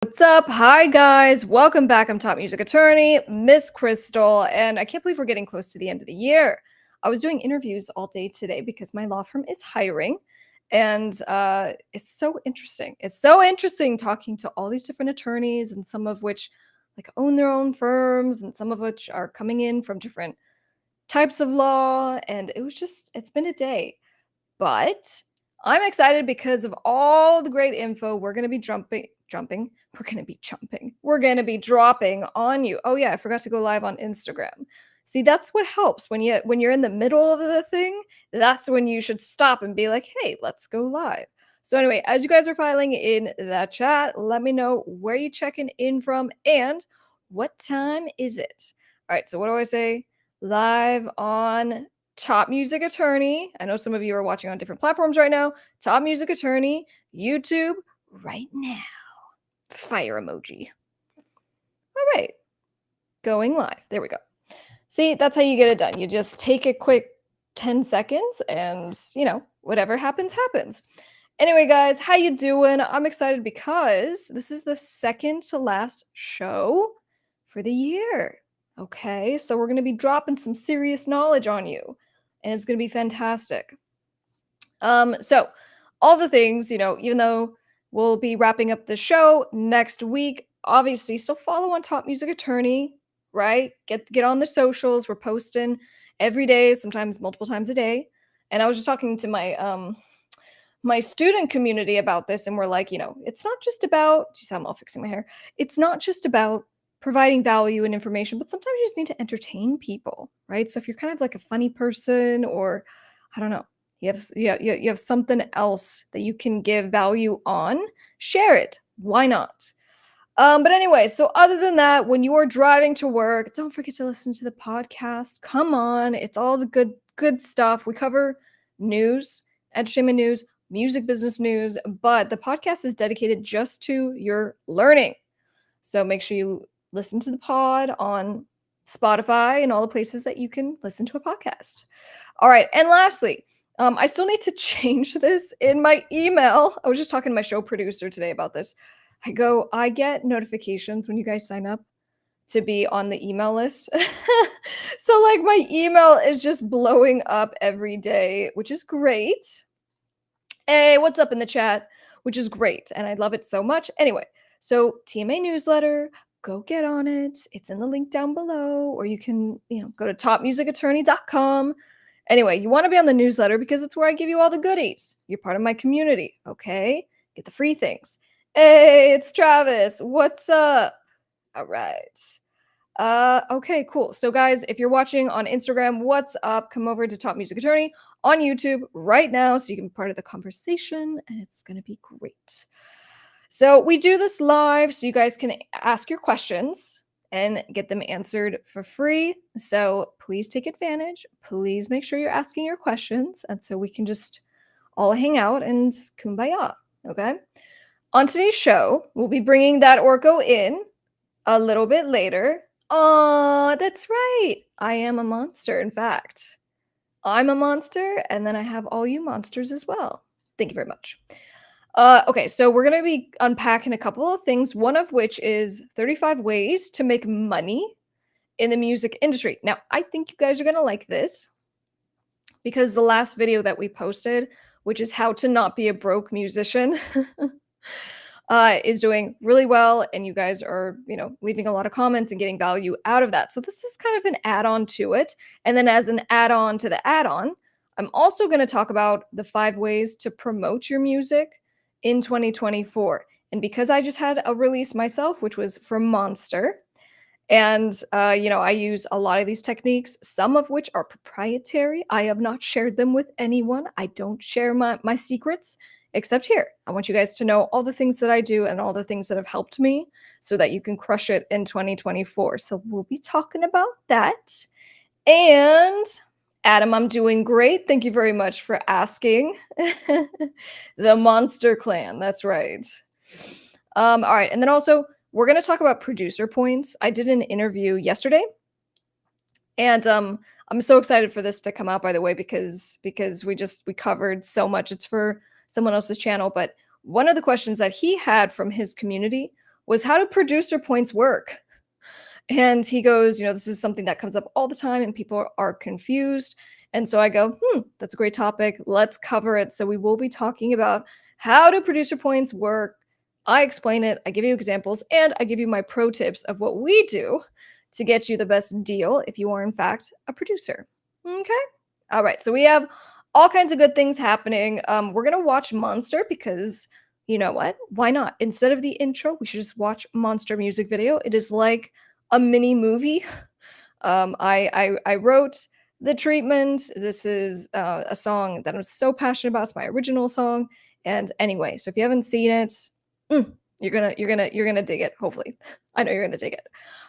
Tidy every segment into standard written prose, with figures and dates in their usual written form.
What's up? Hi, guys. Welcome back. I'm top music attorney, Miss Krystle, and I can't believe we're getting close to the end of the year. I was doing interviews all day today because my law firm is hiring, and it's so interesting. It's so interesting talking to all these different attorneys, and some of which like own their own firms, and some of which are coming in from different types of law. And it's been a day. But I'm excited because of all the great info we're going to be jumping. We're going to be jumping. We're going to be dropping on you. Oh yeah, I forgot to go live on Instagram. See, that's what helps when you're in the middle of the thing. That's when you should stop and be like, "Hey, let's go live." So anyway, as you guys are filing in that chat, let me know where you checking in from and what time is it. All right, so what do I say? Live on Top Music Attorney. I know some of you are watching on different platforms right now. Top Music Attorney, YouTube, right now. Fire emoji. All right. Going live. There we go. See, that's how you get it done. You just take a quick 10 seconds and, whatever happens, happens. Anyway, guys, how you doing? I'm excited because this is the second to last show for the year. Okay, so we're going to be dropping some serious knowledge on you, and it's going to be fantastic. So all the things, even though we'll be wrapping up the show next week, obviously still follow on Top Music Attorney, right? Get on the socials. We're posting every day, sometimes multiple times a day. And I was just talking to my student community about this, and we're like, it's not just about, do you see I'm all fixing my hair? It's not just about providing value and information, but sometimes you just need to entertain people, right? So if you're kind of like a funny person, or I don't know, you have something else that you can give value on, share it. Why not? But anyway, so other than that, when you are driving to work, don't forget to listen to the podcast. Come on, it's all the good stuff. We cover news, entertainment news, music business news, but the podcast is dedicated just to your learning. So make sure you listen to the pod on Spotify and all the places that you can listen to a podcast. All right, and lastly, I still need to change this in my email. I was just talking to my show producer today about this. I get notifications when you guys sign up to be on the email list. So like my email is just blowing up every day, which is great. Hey, what's up in the chat? Which is great, and I love it so much. Anyway, so TMA newsletter, go get on it. It's in the link down below, or you can, go to topmusicattorney.com. Anyway, you want to be on the newsletter because it's where I give you all the goodies. You're part of my community, okay? Get the free things. Hey, it's Travis. What's up? All right. Okay, cool. So guys, if you're watching on Instagram, what's up? Come over to Top Music Attorney on YouTube right now so you can be part of the conversation, and it's going to be great. So we do this live so you guys can ask your questions and get them answered for free. So please take advantage. Please make sure you're asking your questions, and so we can just all hang out and kumbaya, okay? On today's show, we'll be bringing that Orko in a little bit later. Oh, that's right. I am a monster, in fact. I'm a monster, and then I have all you monsters as well. Thank you very much. Okay, so we're going to be unpacking a couple of things, one of which is 35 ways to make money in the music industry. Now, I think you guys are going to like this because the last video that we posted, which is how to not be a broke musician, is doing really well, and you guys are, leaving a lot of comments and getting value out of that. So this is kind of an add-on to it. And then as an add-on to the add-on, I'm also going to talk about the 5 ways to promote your music in 2024. And because I just had a release myself, which was from Monster, and I use a lot of these techniques, some of which are proprietary. I have not shared them with anyone. I don't share my secrets except here. I want you guys to know all the things that I do and all the things that have helped me so that you can crush it in 2024. So we'll be talking about that. And Adam, I'm doing great. Thank you very much for asking. The Monster Clan, that's right. All right, and then also we're going to talk about producer points. I did an interview yesterday, and I'm so excited for this to come out, by the way, because we covered so much. It's for someone else's channel, but one of the questions that he had from his community was how do producer points work? And he goes, this is something that comes up all the time and people are confused. And so I go, that's a great topic. Let's cover it. So we will be talking about how do producer points work. I explain it, I give you examples, and I give you my pro tips of what we do to get you the best deal if you are, in fact, a producer. Okay? All right. So we have all kinds of good things happening. We're going to watch Monster because you know what? Why not? Instead of the intro, we should just watch Monster music video. It is like a mini movie. I wrote the treatment. This is a song that I'm so passionate about. It's my original song. And anyway, so if you haven't seen it, you're gonna dig it. Hopefully, I know you're gonna dig it.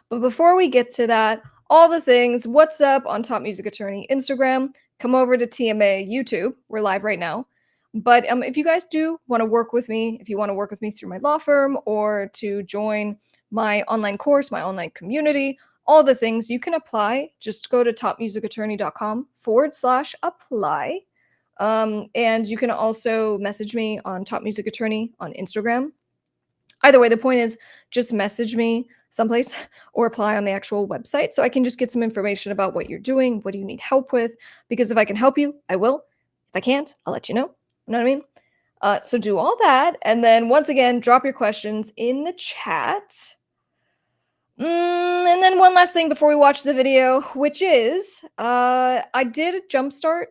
But before we get to that, all the things. What's up on Top Music Attorney Instagram? Come over to TMA YouTube. We're live right now. But if you guys do want to work with me, if you want to work with me through my law firm or to join my online course, my online community, all the things, you can apply. Just go to topmusicattorney.com/apply. And you can also message me on Top Music Attorney on Instagram. Either way, the point is just message me someplace or apply on the actual website so I can just get some information about what you're doing, what do you need help with, because if I can help you, I will. If I can't, I'll let you know. You know what I mean? So do all that. And then once again, drop your questions in the chat. And then one last thing before we watch the video, which is I did a jumpstart.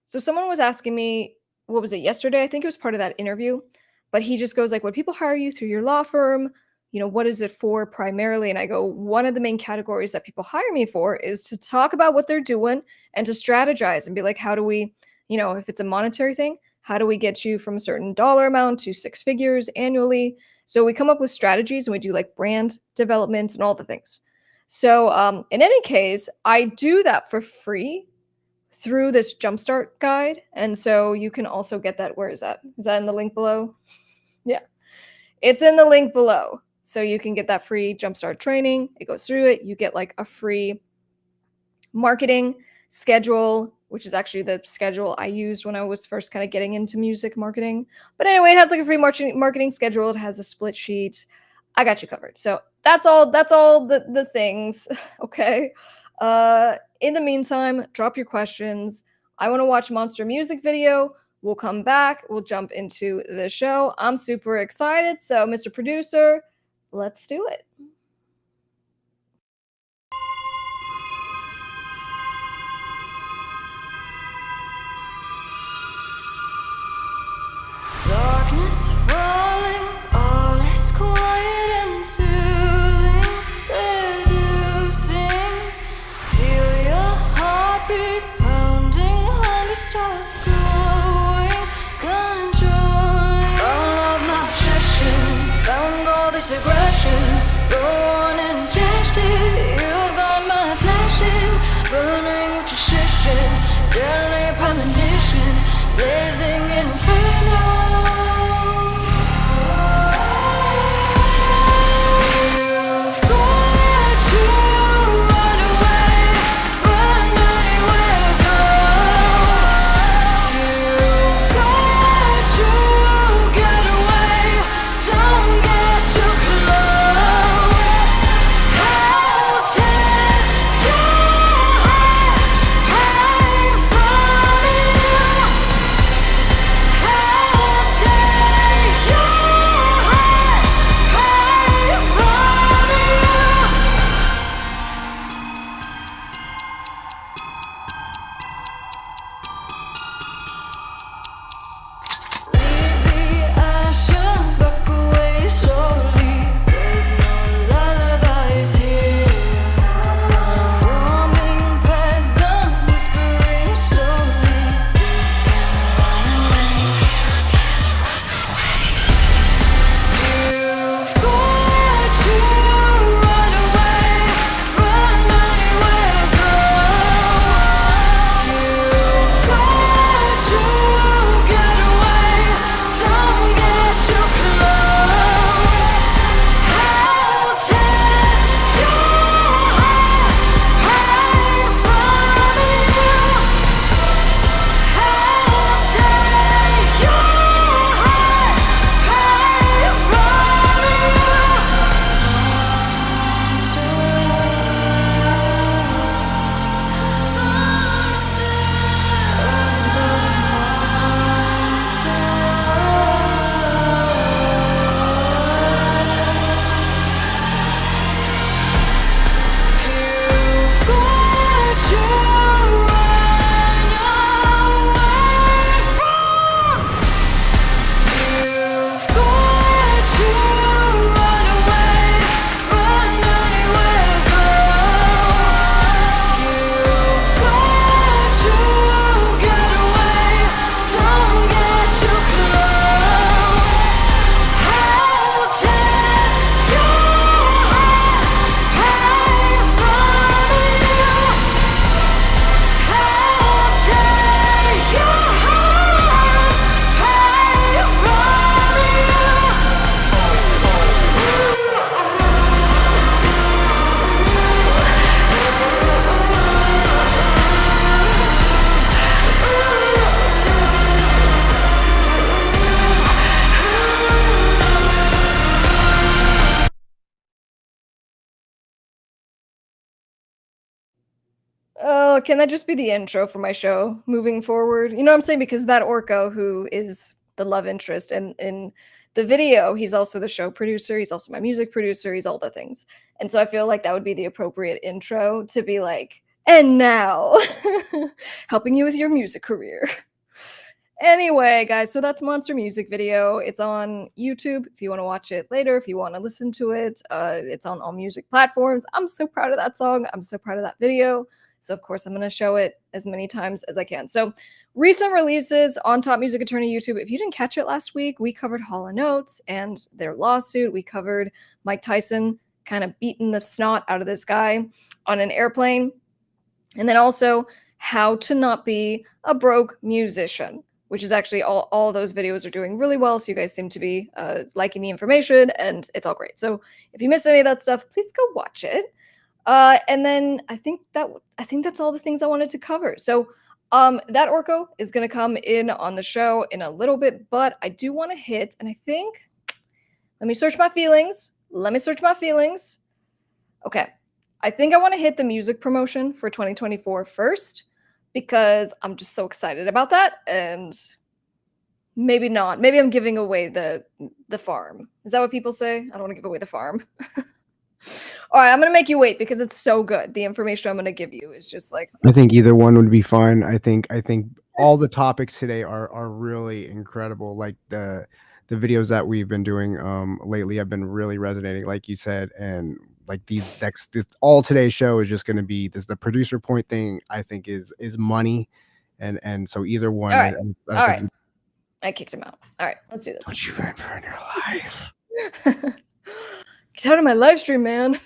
So someone was asking me, what was it, yesterday? I think it was part of that interview. But he just goes like, when people hire you through your law firm, what is it for primarily? And I go, one of the main categories that people hire me for is to talk about what they're doing and to strategize and be like, how do we, if it's a monetary thing, how do we get you from a certain dollar amount to 6 figures annually? So we come up with strategies and we do like brand development and all the things. So in any case, I do that for free through this Jumpstart guide. And so you can also get that. Where is that? Is that in the link below? Yeah, it's in the link below. So you can get that free Jumpstart training. It goes through it. You get like a free marketing schedule, which is actually the schedule I used when I was first kind of getting into music marketing. But anyway, it has like a free marketing schedule. It has a split sheet. I got you covered. So that's all the things. Okay. In the meantime, drop your questions. I want to watch Monster music video. We'll come back. We'll jump into the show. I'm super excited. So, Mr. Producer, let's do it. Darkness falling, all is quiet and soothing, seducing. Feel your heartbeat pounding, hunger starts growing, controlling all of my obsession. Found all this aggression, go on and taste it. You got my blessing, burning with precision, deadly premonition, blazing inferno. Oh, can that just be the intro for my show moving forward? You know what I'm saying? Because that Orko, who is the love interest and in the video, he's also the show producer, he's also my music producer, he's all the things. And so I feel like that would be the appropriate intro to be like, and now helping you with your music career. Anyway, guys, so that's Monster music video. It's on YouTube if you want to watch it later, if you want to listen to it. It's on all music platforms. I'm so proud of that song. I'm so proud of that video. So, of course, I'm going to show it as many times as I can. So, recent releases on Top Music Attorney YouTube. If you didn't catch it last week, we covered Hall & Oates and their lawsuit. We covered Mike Tyson kind of beating the snot out of this guy on an airplane. And then also how to not be a broke musician, which is actually all those videos are doing really well. So you guys seem to be liking the information and it's all great. So if you missed any of that stuff, please go watch it. And then I think that's all the things I wanted to cover. So that Orko is going to come in on the show in a little bit, but I do want to hit, and I think, let me search my feelings. Okay. I think I want to hit the music promotion for 2024 first because I'm just so excited about that, and maybe not. Maybe I'm giving away the farm. Is that what people say? I don't want to give away the farm. All right, I'm going to make you wait because it's so good. The information I'm going to give you is just like, I think either one would be fine. I think all the topics today are really incredible. Like the videos that we've been doing lately have been really resonating, like you said, and like this all today's show is just going to be the producer point thing. I think is money, and so either one. all right, I all think right. I kicked him out. All right, let's do this. what you ever in your life. Get out of my live stream, man.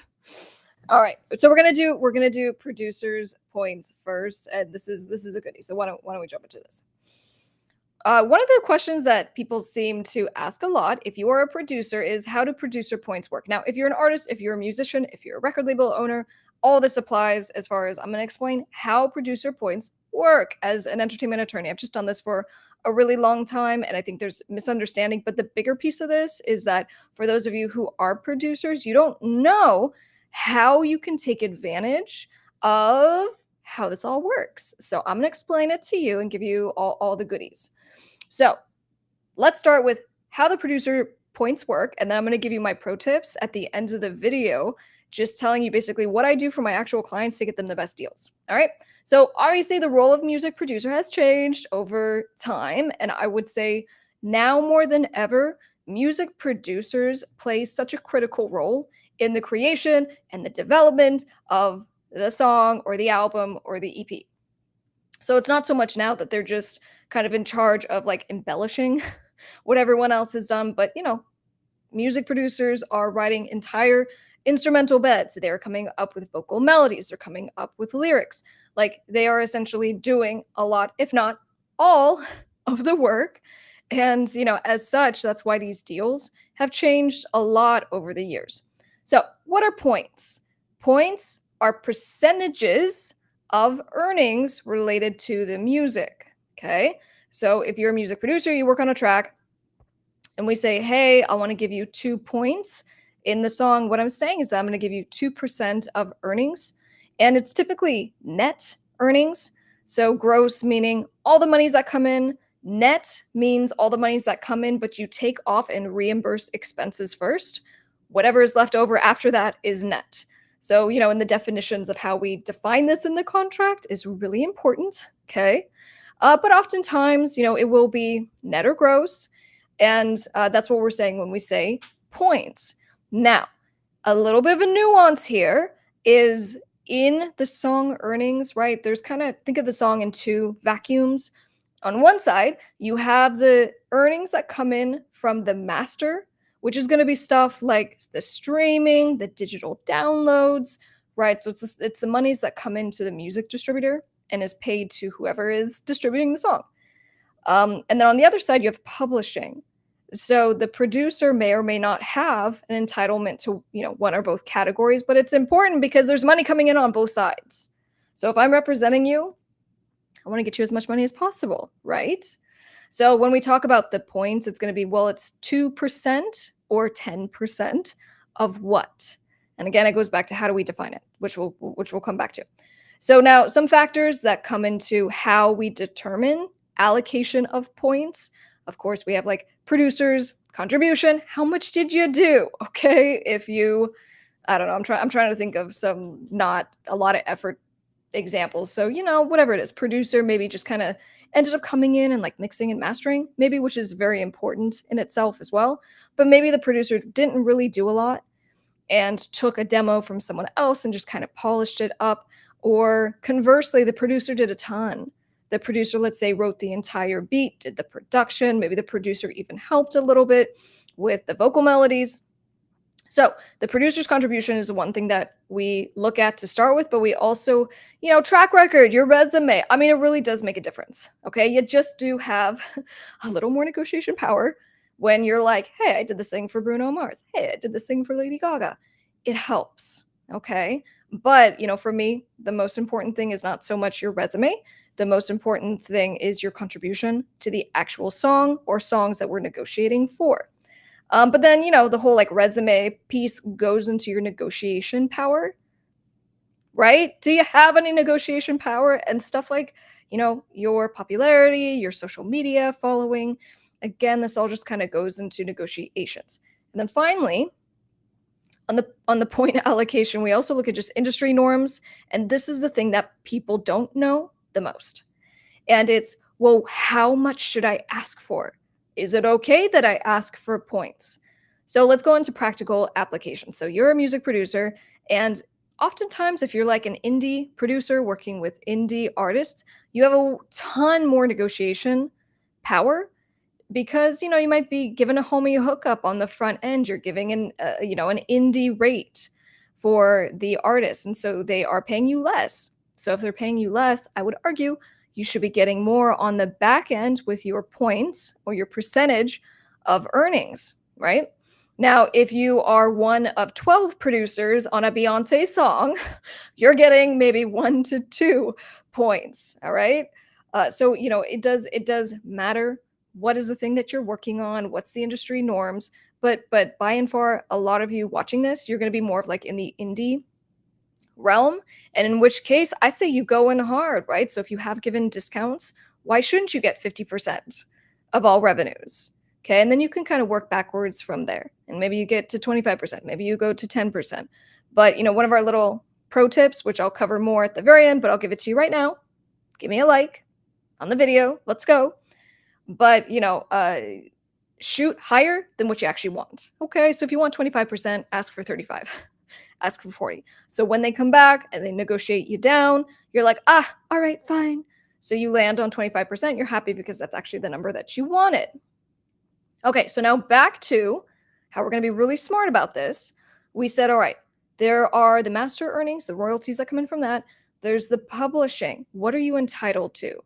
All right, so we're gonna do producers points first, and this is a goodie. So why don't we jump into this? One of the questions that people seem to ask a lot, if you are a producer, is how do producer points work? Now, if you're an artist, if you're a musician, if you're a record label owner, all this applies as far as I'm going to explain how producer points work as an entertainment attorney. I've just done this for a really long time, and I think there's misunderstanding. But the bigger piece of this is that for those of you who are producers, you don't know how you can take advantage of how this all works. So I'm going to explain it to you and give you all the goodies. So let's start with how the producer points work, and then I'm going to give you my pro tips at the end of the video, just telling you basically what I do for my actual clients to get them the best deals. All right. So obviously the role of music producer has changed over time, and I would say now more than ever, music producers play such a critical role in the creation and the development of the song or the album or the EP. So it's not so much now that they're just kind of in charge of like embellishing what everyone else has done, but music producers are writing entire instrumental beds. They're coming up with vocal melodies, they're coming up with lyrics. Like they are essentially doing a lot, if not all, of the work. And as such, that's why these deals have changed a lot over the years. So, what are points? Points are percentages of earnings related to the music. Okay. So if you're a music producer, you work on a track and we say, hey, I want to give you 2 points in the song. What I'm saying is that I'm going to give you 2% of earnings, and it's typically net earnings. So gross meaning all the monies that come in. Net means all the monies that come in, but you take off and reimburse expenses first. Whatever is left over after that is net. So, in the definitions of how we define this in the contract is really important, okay? But oftentimes, it will be net or gross, and that's what we're saying when we say points. Now, a little bit of a nuance here is in the song earnings, right? There's think of the song in 2 vacuums. On one side, you have the earnings that come in from the master, which is going to be stuff like the streaming, the digital downloads, right? So it's the monies that come into the music distributor and is paid to whoever is distributing the song. And then on the other side, you have publishing. So the producer may or may not have an entitlement to, one or both categories, but it's important because there's money coming in on both sides. So if I'm representing you, I want to get you as much money as possible, right? So when we talk about the points, it's going to be, well, it's 2% or 10% of what? And again, it goes back to how do we define it, which we'll come back to. So now some factors that come into how we determine allocation of points. Of course, we have like producers, contribution, how much did you do? Okay? If you I don't know, I'm trying to think of some not a lot of effort examples. So, whatever it is, producer maybe just kind of ended up coming in and like mixing and mastering, maybe, which is very important in itself as well. But maybe the producer didn't really do a lot and took a demo from someone else and just kind of polished it up. Or conversely, the producer did a ton. The producer, let's say, wrote the entire beat, did the production. Maybe the producer even helped a little bit with the vocal melodies. So the producer's contribution is one thing that we look at to start with, but we also, track record, your resume. I mean, it really does make a difference. Okay. You just do have a little more negotiation power when you're like, hey, I did this thing for Bruno Mars. Hey, I did this thing for Lady Gaga. It helps. Okay. But, for me, the most important thing is not so much your resume. The most important thing is your contribution to the actual song or songs that we're negotiating for. But then, the whole like resume piece goes into your negotiation power, right? Do you have any negotiation power and stuff like, your popularity, your social media following? Again, this all just kind of goes into negotiations. And then finally, on the point allocation, we also look at just industry norms, and this is the thing that people don't know the most. And it's, well, how much should I ask for? Is it okay that I ask for points? So let's go into practical application. So you're a music producer, and oftentimes, if you're like an indie producer working with indie artists, you have a ton more negotiation power because you might be giving a homie a hookup on the front end. You're giving an indie rate for the artist, and so they are paying you less. So if they're paying you less, I would argue you should be getting more on the back end with your points or your percentage of earnings, right? Now, if you are one of 12 producers on a Beyonce song, you're getting maybe 1 to 2 points, all right? So, it does matter what is the thing that you're working on, what's the industry norms, but by and far, a lot of you watching this, you're going to be more of like in the indie realm, and in which case I say you go in hard, right? So if you have given discounts, why shouldn't you get 50% of all revenues? Okay, and then you can kind of work backwards from there, and maybe you get to 25%, maybe you go to 10%. But one of our little pro tips, which I'll cover more at the very end, but I'll give it to you right now. Give me a like on the video, let's go. But shoot higher than what you actually want. Okay, so if you want 25%, ask for 35. Ask for 40. So when they come back and they negotiate you down, you're like, all right, fine. So you land on 25%. You're happy because that's actually the number that you wanted. Okay, so now back to how we're going to be really smart about this. We said, all right, there are the master earnings, the royalties that come in from that. There's the publishing. What are you entitled to?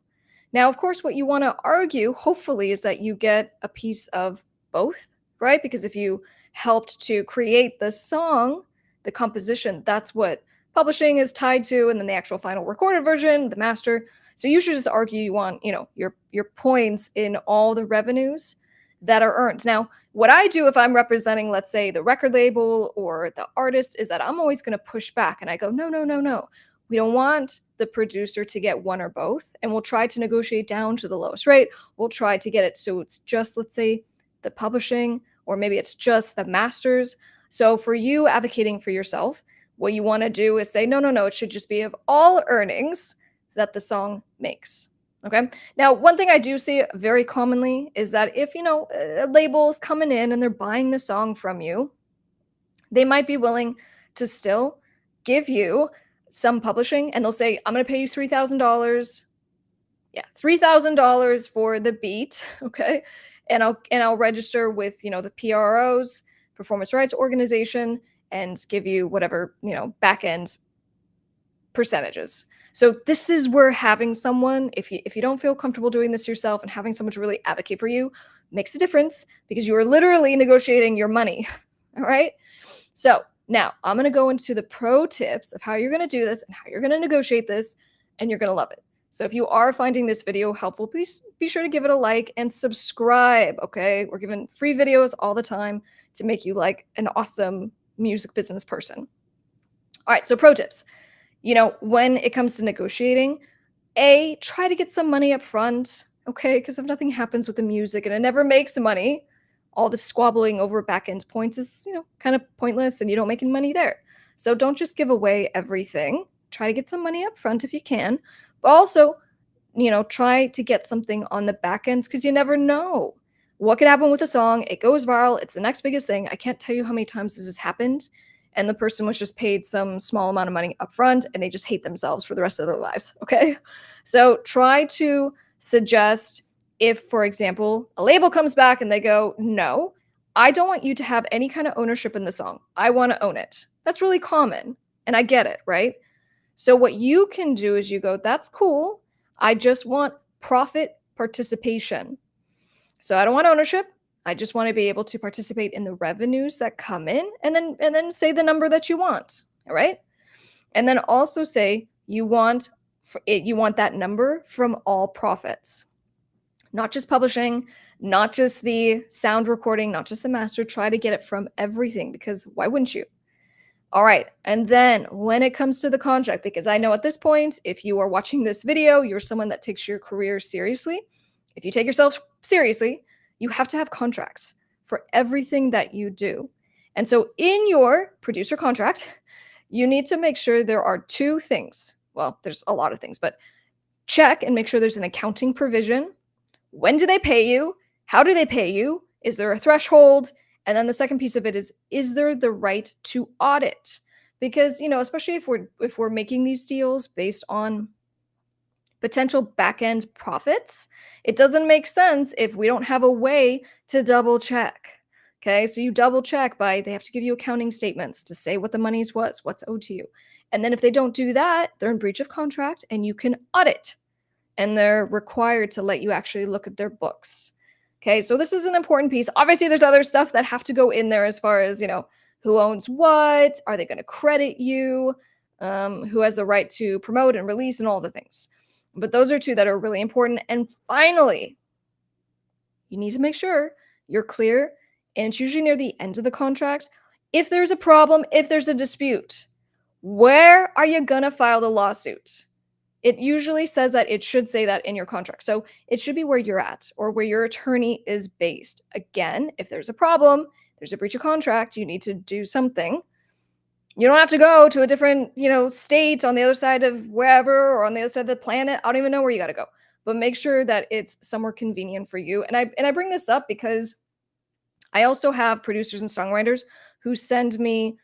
Now, of course, what you want to argue, hopefully, is that you get a piece of both, right? Because if you helped to create the song, the composition, that's what publishing is tied to, and then the actual final recorded version, the master. So you should just argue you want, your points in all the revenues that are earned. Now, what I do if I'm representing, let's say, the record label or the artist, is that I'm always going to push back and I go, no, no, no, no. We don't want the producer to get one or both, and we'll try to negotiate down to the lowest rate. We'll try to get it so it's just, let's say, the publishing, or maybe it's just the masters. So for you advocating for yourself, what you want to do is say, no, no, no, it should just be of all earnings that the song makes. Okay. Now, one thing I do see very commonly is that if, a label is coming in and they're buying the song from you, they might be willing to still give you some publishing, and they'll say, I'm going to pay you $3,000. Yeah, $3,000 for the beat. Okay. And I'll register with, the PROs, performance rights organization, and give you whatever, back end percentages. So this is where having someone, if you don't feel comfortable doing this yourself, and having someone to really advocate for you makes a difference, because you are literally negotiating your money. All right. So now I'm going to go into the pro tips of how you're going to do this and how you're going to negotiate this, and you're going to love it. So if you are finding this video helpful, please be sure to give it a like and subscribe. Okay. We're giving free videos all the time to make you like an awesome music business person. All right. So pro tips. when it comes to negotiating, try to get some money up front, okay? Because if nothing happens with the music and it never makes money, all the squabbling over back end points is, kind of pointless and you don't make any money there. So don't just give away everything. Try to get some money up front if you can, but also, try to get something on the back ends because you never know what could happen with a song. It goes viral. It's the next biggest thing. I can't tell you how many times this has happened. And the person was just paid some small amount of money up front and they just hate themselves for the rest of their lives. Okay. So try to suggest if, for example, a label comes back and they go, no, I don't want you to have any kind of ownership in the song. I want to own it. That's really common. And I get it, right? So what you can do is you go, that's cool. I just want profit participation. So I don't want ownership. I just want to be able to participate in the revenues that come in and then say the number that you want. All right? And then also say you want that number from all profits. Not just publishing, not just the sound recording, not just the master. Try to get it from everything because why wouldn't you? All right. And then when it comes to the contract, because I know at this point, if you are watching this video, you're someone that takes your career seriously. If you take yourself seriously, you have to have contracts for everything that you do. And so in your producer contract, you need to make sure there are two things. Well, there's a lot of things, but check and make sure there's an accounting provision. When do they pay you? How do they pay you? Is there a threshold? And then the second piece of it is there the right to audit? Because, especially if we're making these deals based on potential back-end profits, it doesn't make sense if we don't have a way to double check. Okay, so you double check they have to give you accounting statements to say what the money's what's owed to you. And then if they don't do that, they're in breach of contract and you can audit. And they're required to let you actually look at their books. Okay, so this is an important piece. Obviously, there's other stuff that have to go in there as far as, who owns what, are they going to credit you, who has the right to promote and release and all the things. But those are two that are really important. And finally, you need to make sure you're clear, and it's usually near the end of the contract. If there's a problem, if there's a dispute, where are you going to file the lawsuit? It usually says that it should say that in your contract. So it should be where you're at or where your attorney is based. Again, if there's a problem, there's a breach of contract, you need to do something. You don't have to go to a different, state on the other side of wherever or on the other side of the planet. I don't even know where you got to go. But make sure that it's somewhere convenient for you. And I bring this up because I also have producers and songwriters who send me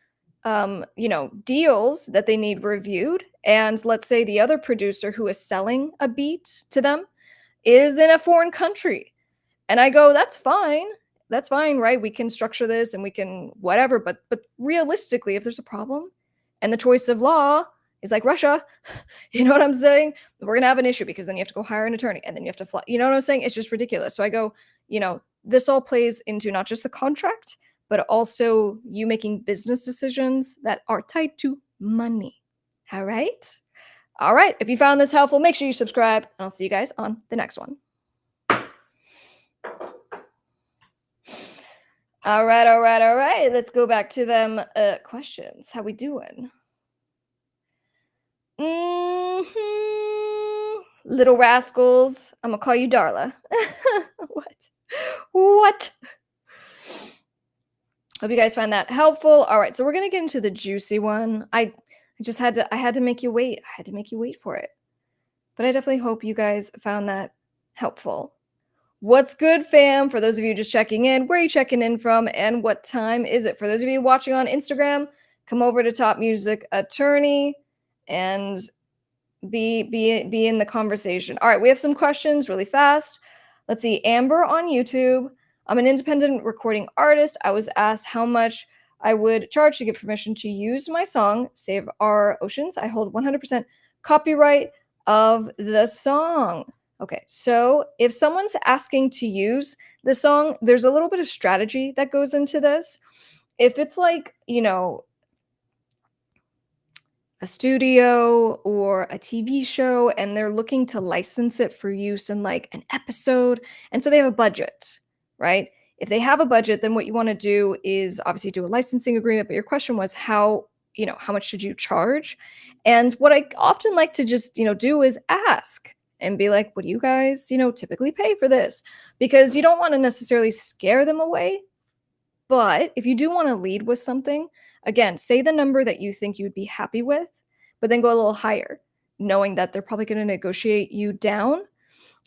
deals that they need reviewed. And let's say the other producer who is selling a beat to them is in a foreign country. And I go, that's fine. That's fine, right? We can structure this and we can whatever. But realistically, if there's a problem and the choice of law is like Russia, you know what I'm saying? We're going to have an issue because then you have to go hire an attorney and then you have to fly. You know what I'm saying? It's just ridiculous. So I go, this all plays into not just the contract, but also you making business decisions that are tied to money. All right? All right. If you found this helpful, make sure you subscribe, and I'll see you guys on the next one. All right. Let's go back to them questions. How we doing? Little rascals. I'm going to call you Darla. What? Hope you guys find that helpful. All right, so we're gonna get into the juicy one. I had to make you wait. I had to make you wait for it. But I definitely hope you guys found that helpful. What's good, fam? For those of you just checking in, where are you checking in from and what time is it? For those of you watching on Instagram, come over to Top Music Attorney and be in the conversation. All right, we have some questions really fast. Let's see. Amber on YouTube. I'm an independent recording artist. I was asked how much I would charge to give permission to use my song, Save Our Oceans. I hold 100% copyright of the song. Okay, so if someone's asking to use the song, there's a little bit of strategy that goes into this. If it's like, a studio or a TV show and they're looking to license it for use in like an episode, and so they have a budget, right? If they have a budget, then what you want to do is obviously do a licensing agreement. But your question was how, how much should you charge? And what I often like to just, do is ask and be like, what do you guys, typically pay for this? Because you don't want to necessarily scare them away. But if you do want to lead with something, again, say the number that you think you'd be happy with, but then go a little higher, knowing that they're probably going to negotiate you down.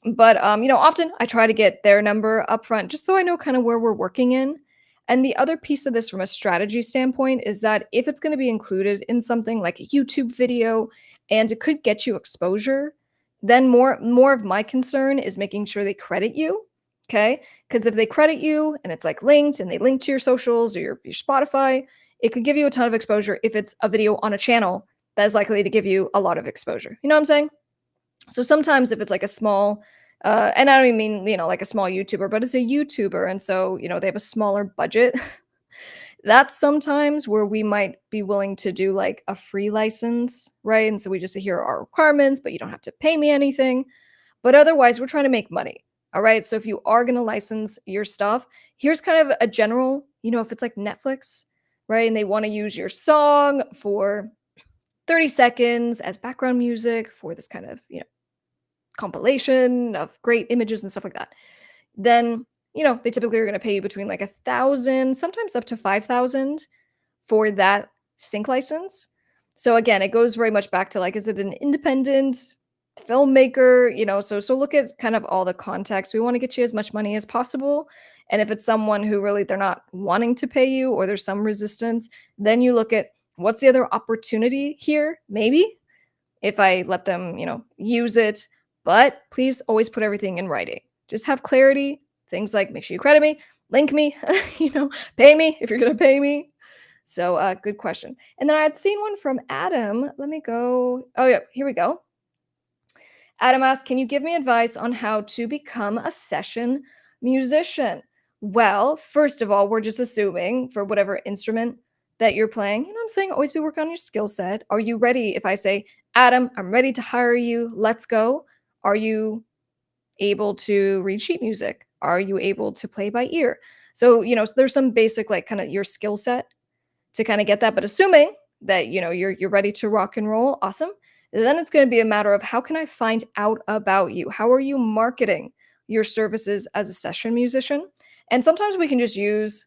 But often I try to get their number up front just so I know kind of where we're working in. And the other piece of this from a strategy standpoint is that if it's going to be included in something like a YouTube video and it could get you exposure, then more of my concern is making sure they credit you. Okay? Because if they credit you and it's like linked and they link to your socials or your Spotify, it could give you a ton of exposure if it's a video on a channel that is likely to give you a lot of exposure. You know what I'm saying? So sometimes if it's like a small, and I don't even mean, like a small YouTuber, but it's a YouTuber. And so, they have a smaller budget. That's sometimes where we might be willing to do like a free license, right? And so we just say, here are our requirements, but you don't have to pay me anything. But otherwise, we're trying to make money. All right. So if you are going to license your stuff, here's kind of a general, if it's like Netflix, right? And they want to use your song for 30 seconds as background music for this kind of, compilation of great images and stuff like that, then, they typically are going to pay you between like 1,000, sometimes up to 5,000 for that sync license. So again, it goes very much back to like, is it an independent filmmaker? So look at kind of all the context. We want to get you as much money as possible. And if it's someone who really they're not wanting to pay you or there's some resistance, then you look at what's the other opportunity here, maybe if I let them, use it. But please always put everything in writing. Just have clarity. Things like make sure you credit me, link me, pay me if you're going to pay me. So good question. And then I had seen one from Adam. Let me go. Oh, yeah, here we go. Adam asked, can you give me advice on how to become a session musician? Well, first of all, we're just assuming for whatever instrument that you're playing, I'm saying always be working on your skill set. Are you ready? If I say, Adam, I'm ready to hire you, let's go. Are you able to read sheet music? Are you able to play by ear? So, there's some basic like kind of your skill set to kind of get that. But assuming that, you're ready to rock and roll, awesome. Then it's going to be a matter of how can I find out about you? How are you marketing your services as a session musician? And sometimes we can just use,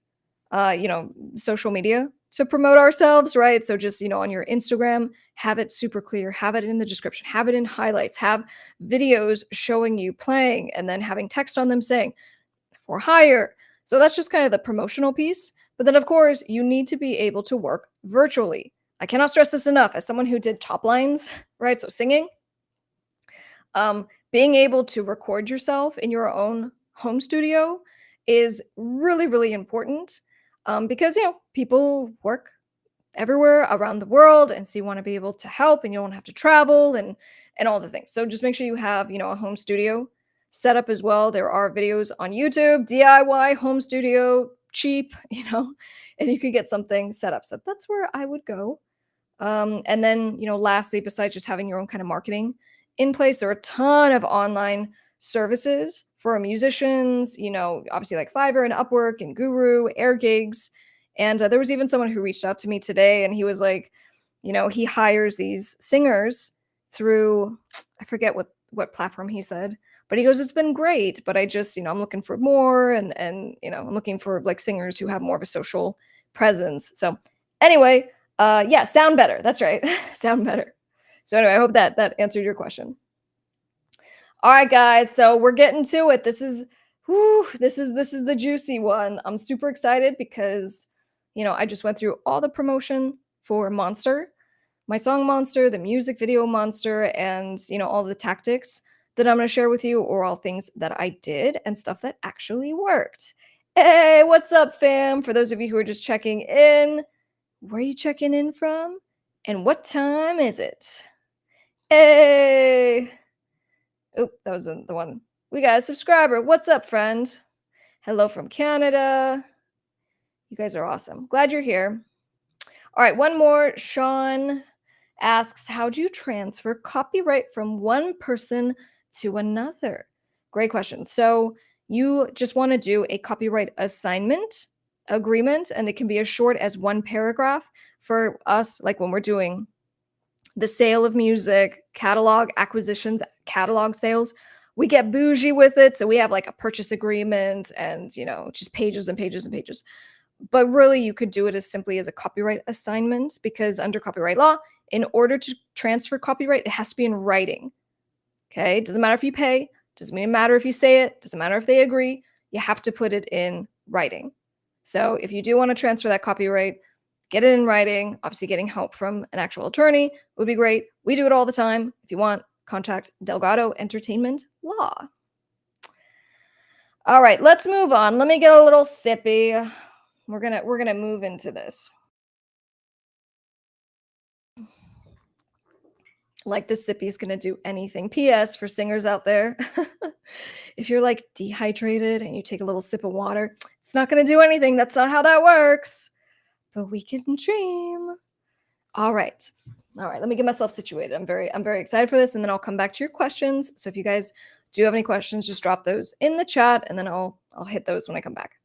social media to promote ourselves, right? So just, on your Instagram, have it super clear, have it in the description, have it in highlights, have videos showing you playing and then having text on them saying for hire. So that's just kind of the promotional piece. But then of course, you need to be able to work virtually. I cannot stress this enough as someone who did top lines, right? So singing, being able to record yourself in your own home studio is really, really important because, people work everywhere around the world. And so you want to be able to help and you don't have to travel and all the things. So just make sure you have, a home studio set up as well. There are videos on YouTube, DIY home studio, cheap, and you could get something set up. So that's where I would go. And then, lastly, besides just having your own kind of marketing in place, there are a ton of online services for musicians, obviously like Fiverr and Upwork and Guru, Air Gigs. And there was even someone who reached out to me today and he was like, he hires these singers through, I forget what platform he said, but he goes, it's been great, but I just, I'm looking for more and I'm looking for like singers who have more of a social presence. So anyway, yeah, sound better. That's right. Sound better. So anyway, I hope that answered your question. All right, guys. So we're getting to it. This is the juicy one. I'm super excited because, I just went through all the promotion for Monster, my song Monster, the music video Monster, and, all the tactics that I'm going to share with you or all things that I did and stuff that actually worked. Hey, what's up, fam? For those of you who are just checking in, where are you checking in from? And what time is it? Hey! Oop, that wasn't the one. We got a subscriber. What's up, friend? Hello from Canada. You guys are awesome. Glad you're here. All right, one more. Sean asks, how do you transfer copyright from one person to another? Great question. So you just want to do a copyright assignment agreement, and it can be as short as one paragraph. For us, like when we're doing the sale of music, catalog acquisitions, catalog sales, we get bougie with it. So we have like a purchase agreement and, just pages and pages and pages. But really, you could do it as simply as a copyright assignment, because under copyright law, in order to transfer copyright, it has to be in writing. Okay? Doesn't matter if you pay, doesn't matter if you say it, doesn't matter if they agree. You have to put it in writing. So if you do want to transfer that copyright, get it in writing. Obviously, getting help from an actual attorney would be great. We do it all the time. If you want, contact Delgado Entertainment Law. All right, let's move on. Let me get a little sippy. We're gonna move into this. Like the sippy's gonna do anything. P.S. for singers out there, if you're like dehydrated and you take a little sip of water, it's not gonna do anything. That's not how that works. But we can dream. All right. Let me get myself situated. I'm very excited for this, and then I'll come back to your questions. So if you guys do have any questions, just drop those in the chat, and then I'll hit those when I come back.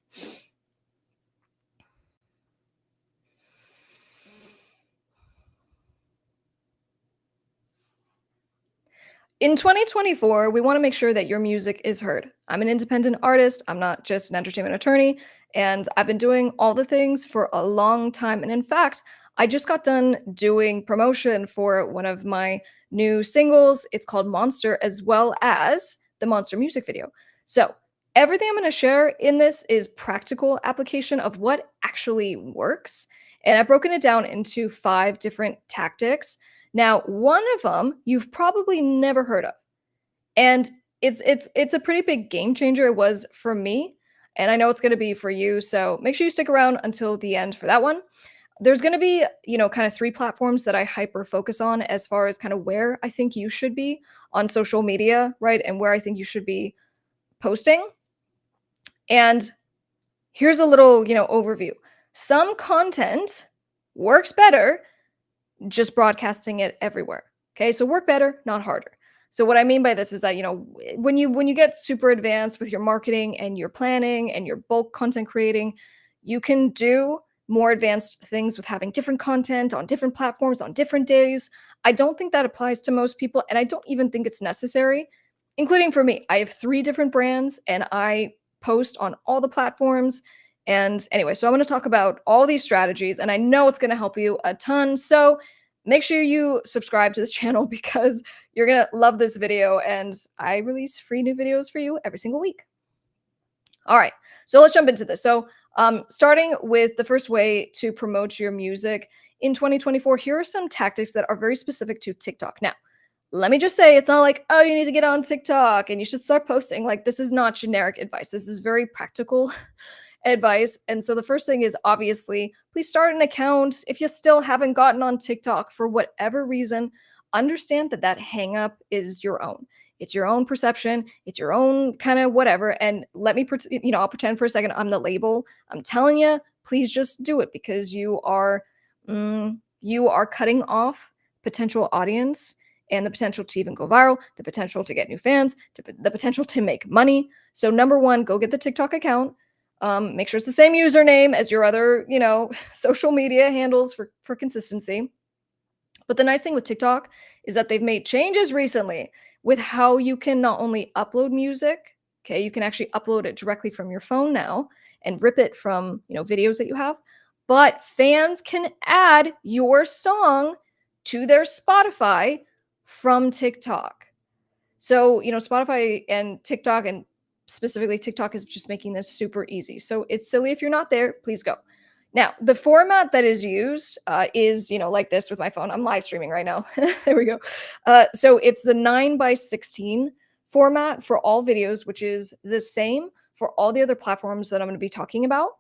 In 2024, we want to make sure that your music is heard. I'm an independent artist. I'm not just an entertainment attorney. And I've been doing all the things for a long time. And in fact, I just got done doing promotion for one of my new singles. It's called Monster, as well as the Monster music video. So everything I'm going to share in this is practical application of what actually works. And I've broken it down into 5 different tactics. Now, one of them you've probably never heard of, and it's a pretty big game changer. It was for me, and I know it's going to be for you. So make sure you stick around until the end for that one. There's going to be, kind of 3 platforms that I hyper focus on as far as kind of where I think you should be on social media, right? And where I think you should be posting. And here's a little, overview. Some content works better just broadcasting it everywhere. Okay, so work better, not harder. So what I mean by this is that, when you get super advanced with your marketing and your planning and your bulk content creating, you can do more advanced things with having different content on different platforms on different days. I don't think that applies to most people, and I don't even think it's necessary, including for me. I have 3 different brands and I post on all the platforms. And anyway, so I'm going to talk about all these strategies, and I know it's going to help you a ton. So make sure you subscribe to this channel because you're going to love this video, and I release free new videos for you every single week. All right, so let's jump into this. So starting with the first way to promote your music in 2024, here are some tactics that are very specific to TikTok. Now, let me just say, it's not like, oh, you need to get on TikTok and you should start posting. Like, this is not generic advice. This is very practical advice. And so the first thing is, obviously, please start an account. If you still haven't gotten on TikTok for whatever reason, understand that hang up is your own. It's your own perception. It's your own kind of whatever. And let me, I'll pretend for a second I'm the label. I'm telling you, please just do it, because you are cutting off potential audience and the potential to even go viral, the potential to get new fans, the potential to make money. So number 1, go get the TikTok account. Make sure it's the same username as your other, social media handles for consistency. But the nice thing with TikTok is that they've made changes recently with how you can not only upload music, okay, you can actually upload it directly from your phone now and rip it from, videos that you have, but fans can add your song to their Spotify from TikTok. So, Spotify and TikTok, and specifically TikTok, is just making this super easy. So it's silly if you're not there, please go. Now, the format that is used is, like this with my phone. I'm live streaming right now. There we go. So it's the 9:16 format for all videos, which is the same for all the other platforms that I'm going to be talking about.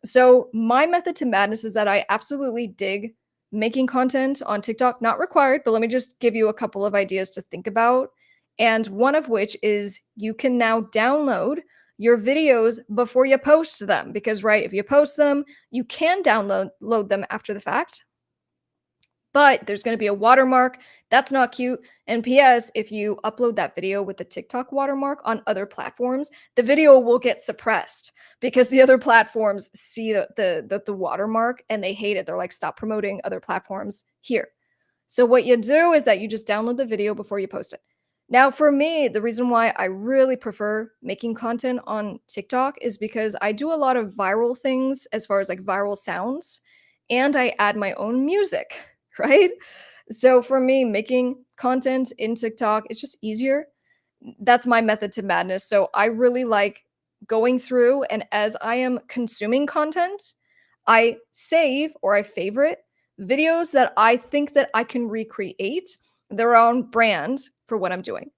So my method to madness is that I absolutely dig making content on TikTok. Not required, but let me just give you a couple of ideas to think about. And one of which is you can now download your videos before you post them, because, right, if you post them, you can download them after the fact. but there's going to be a watermark. That's not cute. And PS, if you upload that video with the TikTok watermark on other platforms, the video will get suppressed because the other platforms see the watermark and they hate it. They're like, stop promoting other platforms here. So what you do is that you just download the video before you post it. Now, for me, the reason why I really prefer making content on TikTok is because I do a lot of viral things as far as like viral sounds, and I add my own music, right? So for me, making content in TikTok, it's just easier. That's my method to madness. So I really like going through, and as I am consuming content, I save or I favorite videos that I think that I can recreate their own brand for what I'm doing.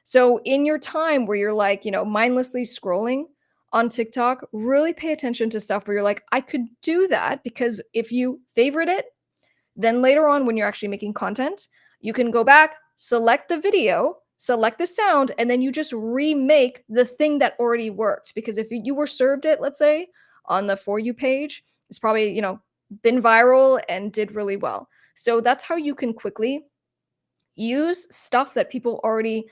So in your time where you're like, mindlessly scrolling on TikTok, really pay attention to stuff where you're like, I could do that, because if you favorite it, then later on, when you're actually making content, you can go back, select the video, select the sound, and then you just remake the thing that already worked. Because if you were served it, let's say, on the For You page, it's probably, been viral and did really well. So that's how you can quickly use stuff that people already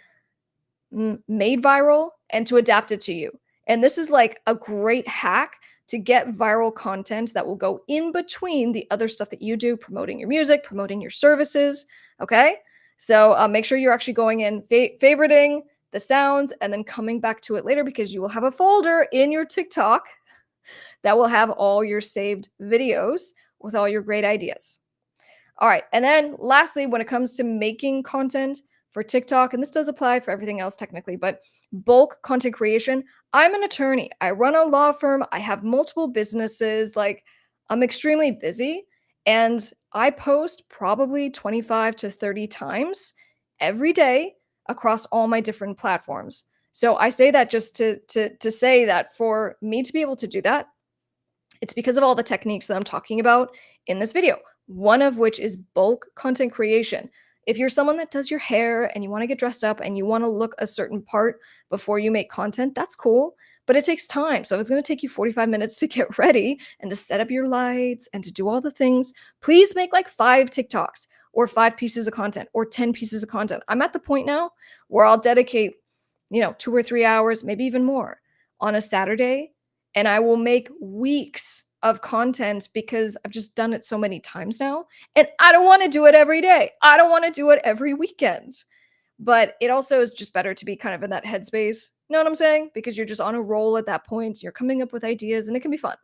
made viral and to adapt it to you. And this is like a great hack to get viral content that will go in between the other stuff that you do, promoting your music, promoting your services. Okay. So make sure you're actually going in, favoriting the sounds, and then coming back to it later, because you will have a folder in your TikTok that will have all your saved videos with all your great ideas. All right. And then lastly, when it comes to making content for TikTok, and this does apply for everything else technically, but bulk content creation, I'm an attorney. I run a law firm. I have multiple businesses. Like, I'm extremely busy, and I post probably 25 to 30 times every day across all my different platforms. So I say that just to say that for me to be able to do that, it's because of all the techniques that I'm talking about in this video, one of which is bulk content creation. If you're someone that does your hair and you want to get dressed up and you want to look a certain part before you make content, that's cool, but it takes time. So if it's going to take you 45 minutes to get ready and to set up your lights and to do all the things, please make like 5 TikToks or 5 pieces of content or 10 pieces of content. I'm at the point now where I'll dedicate, 2 or 3 hours, maybe even more, on a Saturday, and I will make weeks of content because I've just done it so many times now. And I don't want to do it every day. I don't want to do it every weekend. But it also is just better to be kind of in that headspace. You know what I'm saying? Because you're just on a roll at that point. You're coming up with ideas and it can be fun.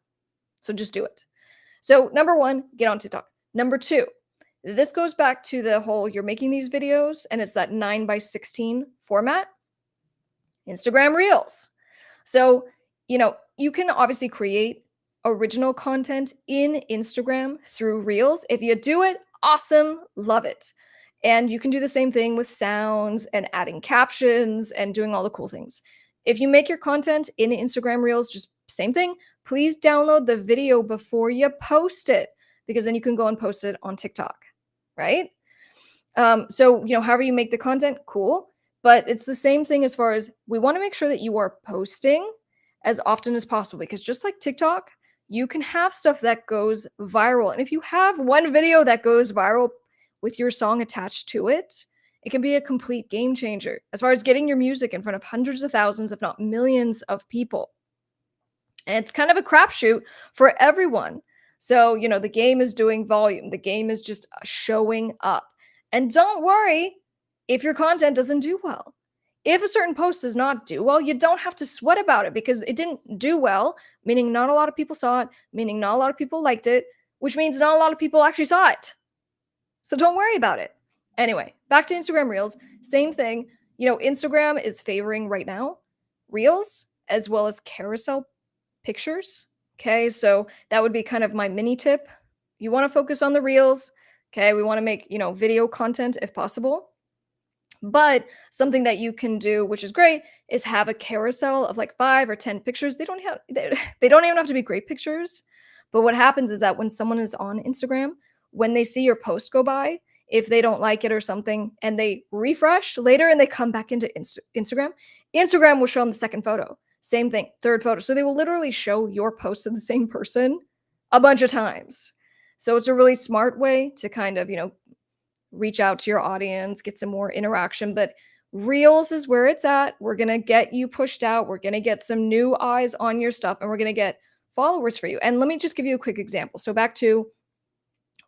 So just do it. So number 1, get on TikTok. Number 2, this goes back to the whole you're making these videos and it's that 9:16 format. Instagram Reels. So, you can obviously create original content in Instagram through Reels. If you do it, awesome, love it. And you can do the same thing with sounds and adding captions and doing all the cool things. If you make your content in Instagram Reels, just same thing. Please download the video before you post it, because then you can go and post it on TikTok, right? So, however you make the content, cool. But it's the same thing as far as we want to make sure that you are posting as often as possible, because just like TikTok, you can have stuff that goes viral. And if you have one video that goes viral with your song attached to it, it can be a complete game changer as far as getting your music in front of hundreds of thousands, if not millions of people. And it's kind of a crapshoot for everyone. So, the game is doing volume. The game is just showing up. And don't worry if your content doesn't do well. If a certain post does not do well, you don't have to sweat about it because it didn't do well, meaning not a lot of people saw it, meaning not a lot of people liked it, which means not a lot of people actually saw it. So don't worry about it. Anyway, back to Instagram Reels. Same thing. Instagram is favoring right now Reels as well as carousel pictures. Okay, so that would be kind of my mini tip. You want to focus on the Reels. Okay, we want to make, video content if possible. But something that you can do, which is great, is have a carousel of like 5 or 10 pictures. They don't even have to be great pictures. But what happens is that when someone is on Instagram, when they see your post go by, if they don't like it or something, and they refresh later and they come back into Instagram will show them the second photo. Same thing, third photo. So they will literally show your post to the same person a bunch of times. So it's a really smart way to kind of, reach out to your audience, get some more interaction. But Reels is where it's at. We're going to get you pushed out. We're going to get some new eyes on your stuff, and we're going to get followers for you. And let me just give you a quick example. So back to,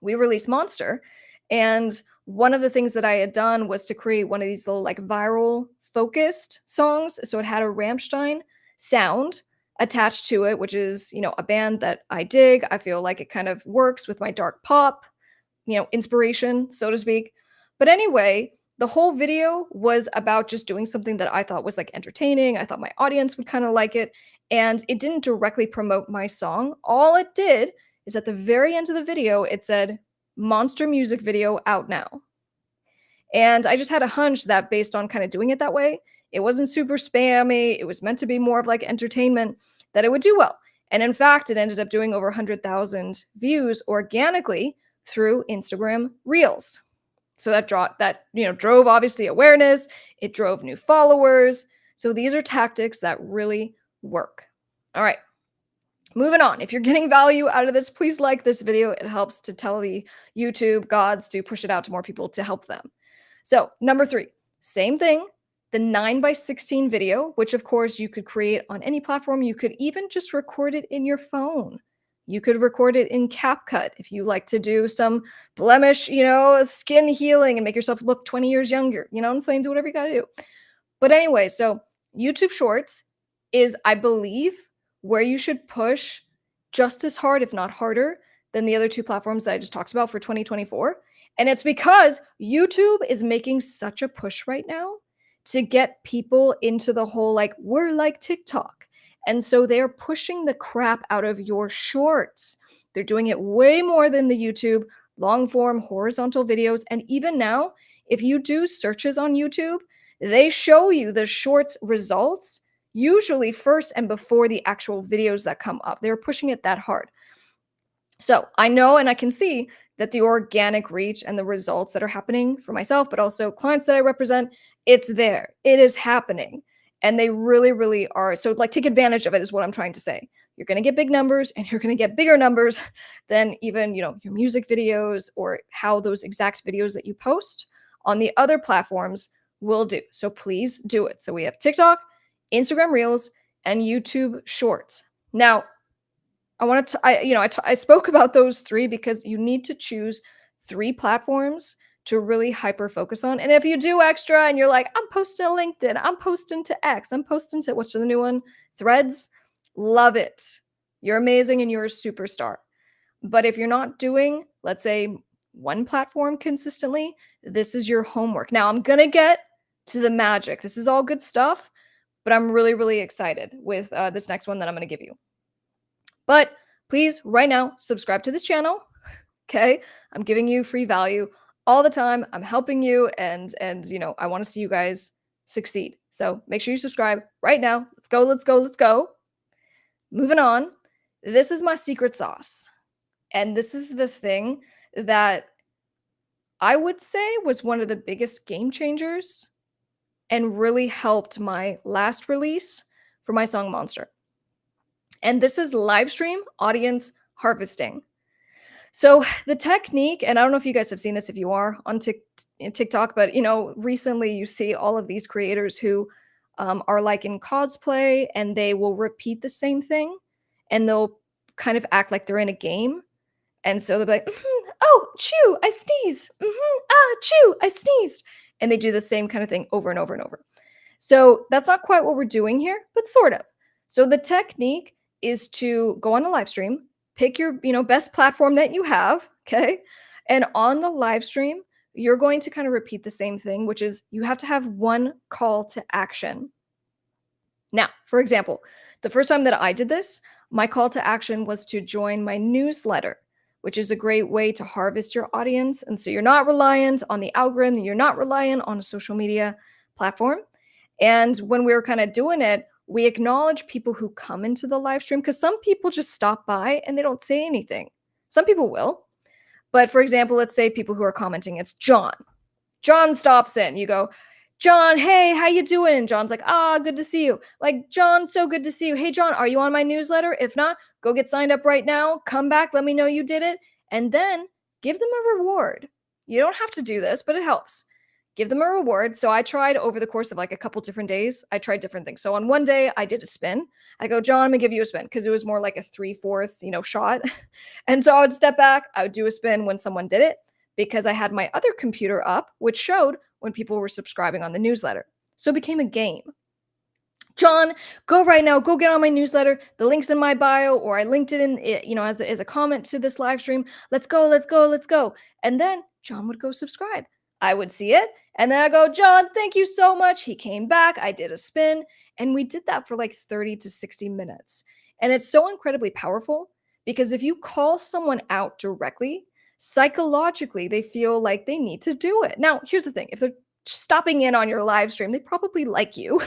we released Monster, and one of the things that I had done was to create one of these little like viral focused songs. So it had a Rammstein sound attached to it, which is, a band that I dig. I feel like it kind of works with my dark pop, inspiration, so to speak. But anyway, the whole video was about just doing something that I thought was like entertaining. I thought my audience would kind of like it. And it didn't directly promote my song. All it did is at the very end of the video, it said, Monster music video out now. And I just had a hunch that based on kind of doing it that way, it wasn't super spammy. It was meant to be more of like entertainment, that it would do well. And in fact, it ended up doing over 100,000 views organically through Instagram Reels. So that drove obviously awareness. It drove new followers. So these are tactics that really work. All right. Moving on. If you're getting value out of this, please like this video. It helps to tell the YouTube gods to push it out to more people to help them. So number 3, same thing, the 9:16 video, which of course you could create on any platform. You could even just record it in your phone. You could record it in CapCut if you like to do some blemish, skin healing and make yourself look 20 years younger. You know what I'm saying? Do whatever you got to do. But anyway, so YouTube Shorts is, I believe, where you should push just as hard, if not harder, than the other 2 platforms that I just talked about for 2024. And it's because YouTube is making such a push right now to get people into the whole, like, we're like TikTok. And so they're pushing the crap out of your shorts. They're doing it way more than the YouTube long form horizontal videos. And even now, if you do searches on YouTube, they show you the shorts results usually first and before the actual videos that come up. They're pushing it that hard. So I know and I can see that the organic reach and the results that are happening for myself, but also clients that I represent, it's there. It is happening. And they really, really are. So like, take advantage of it is what I'm trying to say. You're going to get big numbers, and you're going to get bigger numbers than even, your music videos or how those exact videos that you post on the other platforms will do. So please do it. So we have TikTok, Instagram Reels, and YouTube Shorts. Now, I spoke about those 3 because you need to choose 3 platforms to really hyper focus on. And if you do extra and you're like, I'm posting to LinkedIn, I'm posting to X, I'm posting to, what's the new one? Threads. Love it. You're amazing and you're a superstar. But if you're not doing, let's say, one platform consistently, this is your homework. Now, I'm going to get to the magic. This is all good stuff, but I'm really, really excited with this next one that I'm going to give you. But please, right now, subscribe to this channel, okay? I'm giving you free value all the time. I'm helping you, and I want to see you guys succeed. So make sure you subscribe right now. Let's go, let's go, let's go. Moving on. This is my secret sauce. And this is the thing that I would say was one of the biggest game changers and really helped my last release for my song Monster. And this is live stream audience harvesting. So the technique, and I don't know if you guys have seen this if you are on TikTok, but recently you see all of these creators who are like in cosplay, and they will repeat the same thing, and they'll kind of act like they're in a game. And so they'll be like, oh, chew, I sneezed. Chew, I sneezed. And they do the same kind of thing over and over and over. So that's not quite what we're doing here, but sort of. So the technique is to go on a live stream, pick your, best platform that you have, okay? And on the live stream, you're going to kind of repeat the same thing, which is you have to have one call to action. Now, for example, the first time that I did this, my call to action was to join my newsletter, which is a great way to harvest your audience. And so you're not reliant on the algorithm, you're not reliant on a social media platform. And when we were kind of doing it, we acknowledge people who come into the live stream, because some people just stop by and they don't say anything. Some people will. But for example, let's say people who are commenting, it's John. John stops in. You go, John, hey, how you doing? And John's like, good to see you. Like, John, so good to see you. Hey, John, are you on my newsletter? If not, go get signed up right now. Come back. Let me know you did it. And then give them a reward. You don't have to do this, but it helps. Give them a reward. So I tried over the course of like a couple different days, I tried different things. So on one day I did a spin. I go, John, I'm gonna give you a spin because it was more like a 3/4, shot. And so I would step back, I would do a spin when someone did it because I had my other computer up, which showed when people were subscribing on the newsletter. So it became a game. John, go right now, go get on my newsletter. The link's in my bio, or I linked it in, as a comment to this live stream. Let's go, let's go, let's go. And then John would go subscribe. I would see it. And then I go, John, thank you so much. He came back. I did a spin. And we did that for like 30 to 60 minutes. And it's so incredibly powerful because if you call someone out directly, psychologically, they feel like they need to do it. Now, here's the thing, if they're stopping in on your live stream, they probably like you.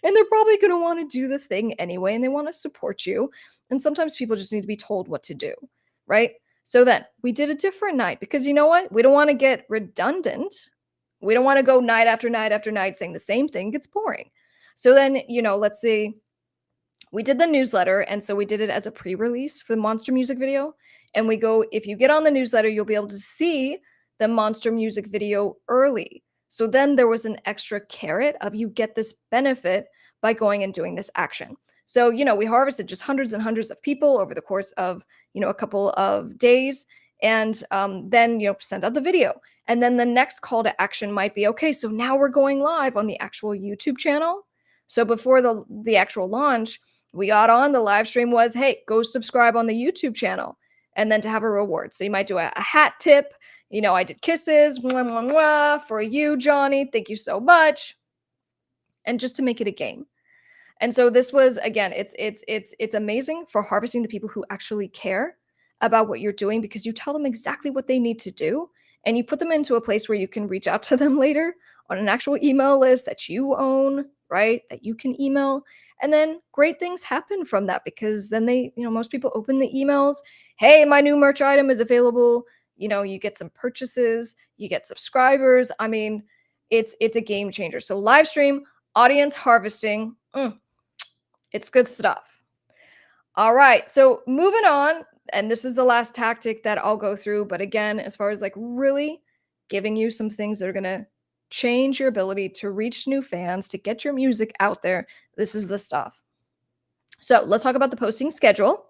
And they're probably going to want to do the thing anyway, and they want to support you. And sometimes people just need to be told what to do, right? So then we did a different night because you know what? We don't want to get redundant. We don't want to go night after night after night saying the same thing. It gets boring. So then, let's say we did the newsletter. And so we did it as a pre-release for the Monster music video. And we go, if you get on the newsletter, you'll be able to see the Monster music video early. So then there was an extra carrot of you get this benefit by going and doing this action. So, we harvested just hundreds and hundreds of people over the course of, a couple of days. And then, send out the video. And then the next call to action might be, okay, so now we're going live on the actual YouTube channel. So before the actual launch, we got on the live stream was, hey, go subscribe on the YouTube channel. And then to have a reward. So you might do a hat tip. I did kisses, mwah, mwah, mwah, for you, Johnny. Thank you so much. And just to make it a game. And so this was, again, it's amazing for harvesting the people who actually care about what you're doing because you tell them exactly what they need to do. And you put them into a place where you can reach out to them later on an actual email list that you own, right? That you can email. And then great things happen from that because then most people open the emails. Hey, my new merch item is available. You get some purchases, you get subscribers. I mean, it's a game changer. So live stream, audience harvesting, it's good stuff. All right, so moving on, and this is the last tactic that I'll go through. But again, as far as like really giving you some things that are going to change your ability to reach new fans, to get your music out there, this is the stuff. So let's talk about the posting schedule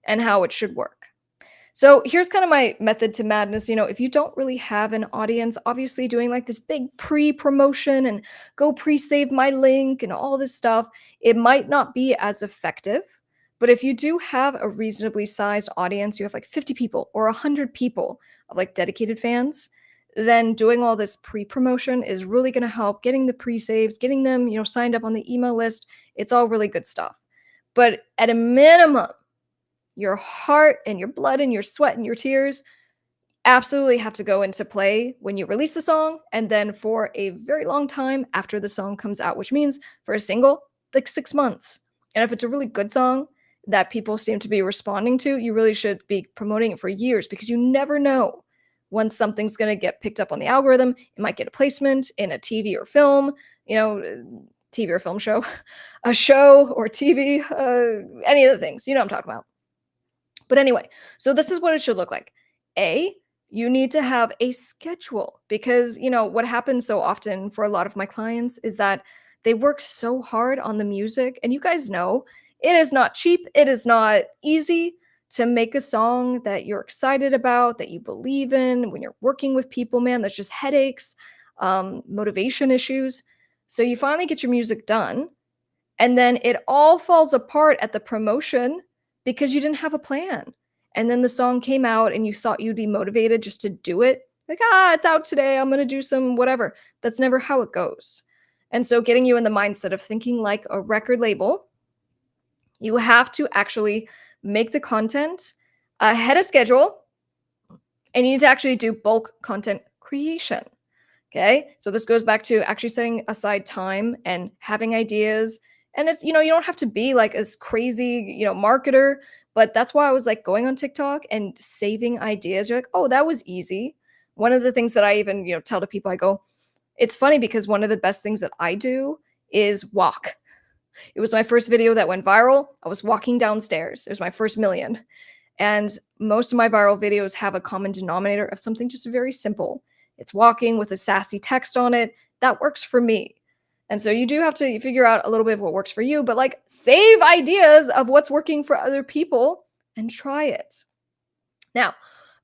and how it should work. So here's kind of my method to madness. If you don't really have an audience, obviously doing like this big pre-promotion and go pre-save my link and all this stuff, it might not be as effective. But if you do have a reasonably sized audience, you have like 50 people or 100 people of like dedicated fans, then doing all this pre-promotion is really going to help getting the pre-saves, getting them, signed up on the email list. It's all really good stuff. But at a minimum, your heart and your blood and your sweat and your tears absolutely have to go into play when you release the song and then for a very long time after the song comes out, which means for a single, like 6 months. And if it's a really good song that people seem to be responding to, you really should be promoting it for years because you never know when something's going to get picked up on the algorithm. It might get a placement in a TV or film, TV or film show, a show or TV, any of the things, what I'm talking about. But anyway, so this is what it should look like. You need to have a schedule because, what happens so often for a lot of my clients is that they work so hard on the music. And you guys know it is not cheap. It is not easy to make a song that you're excited about, that you believe in. When you're working with people, man, there's just headaches, motivation issues. So you finally get your music done. And then it all falls apart at the promotion because you didn't have a plan. And then the song came out and you thought you'd be motivated just to do it. Like, it's out today. I'm going to do some whatever. That's never how it goes. And so getting you in the mindset of thinking like a record label, you have to actually make the content ahead of schedule and you need to actually do bulk content creation. Okay. So this goes back to actually setting aside time and having ideas. And it's, you don't have to be like as crazy, marketer, but that's why I was like going on TikTok and saving ideas. You're like, oh, that was easy. One of the things that I even, tell to people, I go, it's funny because one of the best things that I do is walk. It was my first video that went viral. I was walking downstairs. It was my first million. And most of my viral videos have a common denominator of something just very simple. It's walking with a sassy text on it. That works for me. And so you do have to figure out a little bit of what works for you, but like save ideas of what's working for other people and try it. Now,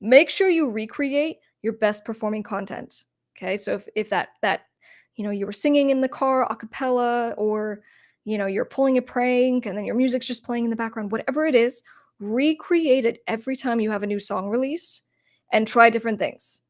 make sure you recreate your best performing content. Okay? So if that you were singing in the car a cappella, or you're pulling a prank and then your music's just playing in the background, whatever it is, recreate it every time you have a new song release and try different things.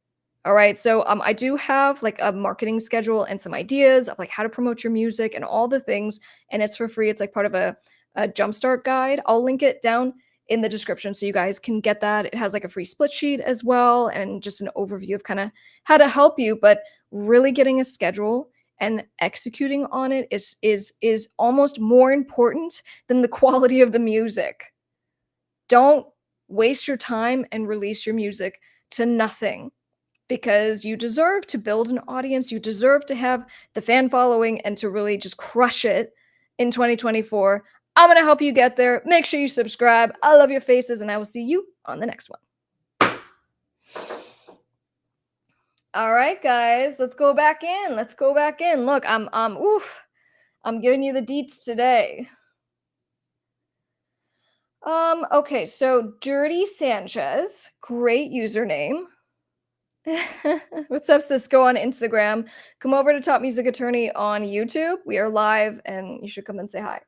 All right. So I do have like a marketing schedule and some ideas of like how to promote your music and all the things. And it's for free. It's like part of a jumpstart guide. I'll link it down in the description so you guys can get that. It has like a free split sheet as well, and just an overview of kind of how to help you. But really getting a schedule and executing on it is almost more important than the quality of the music. Don't waste your time and release your music to nothing, because you deserve to build an audience. You deserve to have the fan following and to really just crush it in 2024. I'm going to help you get there. Make sure you subscribe. I love your faces, and I will see you on the next one. All right, guys, let's go back in. Look, I'm giving you the deets today. Okay, so Dirty Sanchez, great username. What's up, Cisco on Instagram? Come over to Top Music Attorney on YouTube. We are live, and you should come and say hi.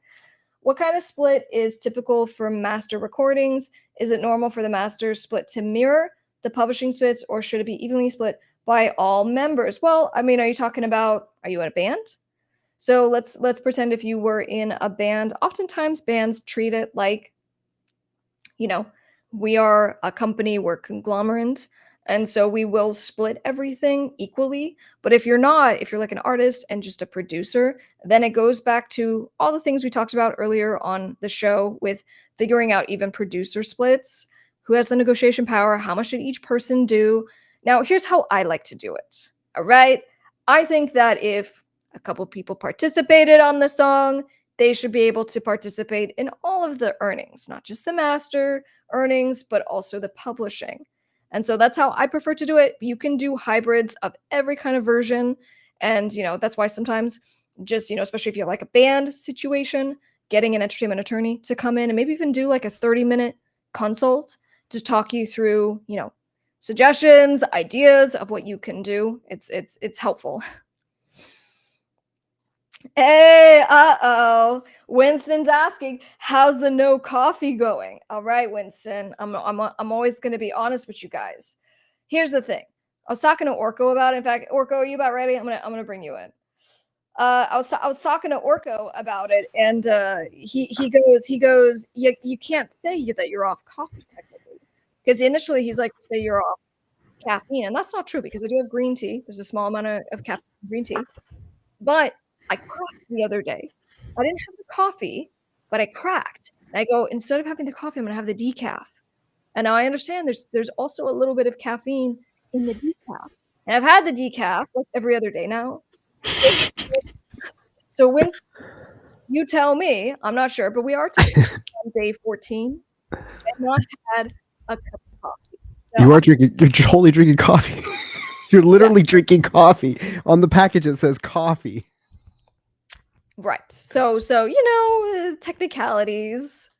What kind of split is typical for master recordings? Is it normal for the master split to mirror the publishing splits, or should it be evenly split by all members? Well, I mean, are you in a band? So let's pretend if you were in a band. Oftentimes bands treat it like, we are a company, we're conglomerate. And so we will split everything equally. But if you're like an artist and just a producer, then it goes back to all the things we talked about earlier on the show with figuring out even producer splits. Who has the negotiation power? How much should each person do? Now, here's how I like to do it. All right. I think that if a couple people participated on the song, they should be able to participate in all of the earnings, not just the master earnings, but also the publishing. And so that's how I prefer to do it. You can do hybrids of every kind of version. And, that's why sometimes just, especially if you have like a band situation, getting an entertainment attorney to come in and maybe even do like a 30-minute consult to talk you through, suggestions, ideas of what you can do. It's helpful. Hey, Winston's asking, how's the no coffee going? All right, Winston, I'm always going to be honest with you guys. Here's the thing. I was talking to Orko about it. In fact, Orko, are you about ready? I'm gonna bring you in. I was talking to Orko about it, and he goes, you can't say that you're off coffee technically, because initially he's like, say you're off caffeine, and that's not true because I do have green tea. There's a small amount of caffeine in green tea, but I cracked the other day. I didn't have the coffee, but I cracked. And I go, instead of having the coffee, I'm gonna have the decaf. And now I understand there's also a little bit of caffeine in the decaf. And I've had the decaf like every other day now. So Winston, you tell me, I'm not sure, but we are on day 14 and not had a cup of coffee. So You're totally drinking coffee. You're literally drinking coffee. On the package it says coffee. Right. So technicalities.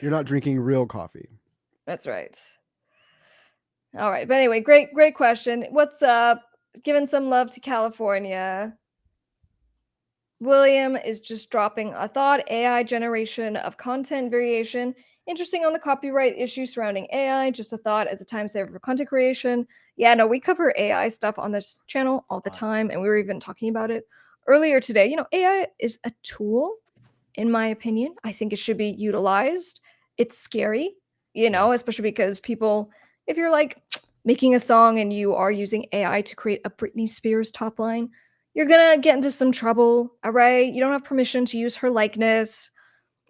You're not drinking real coffee. That's right. All right. But anyway, great question. What's up? Giving some love to California. William is just dropping a thought. AI generation of content variation. Interesting on the copyright issue surrounding AI. Just a thought as a time saver for content creation. Yeah, no, we cover AI stuff on this channel all the time. And we were even talking about it earlier today. AI is a tool, in my opinion. I think it should be utilized. It's scary, especially because people, if you're like making a song and you are using AI to create a Britney Spears top line, you're gonna get into some trouble. All right. You don't have permission to use her likeness,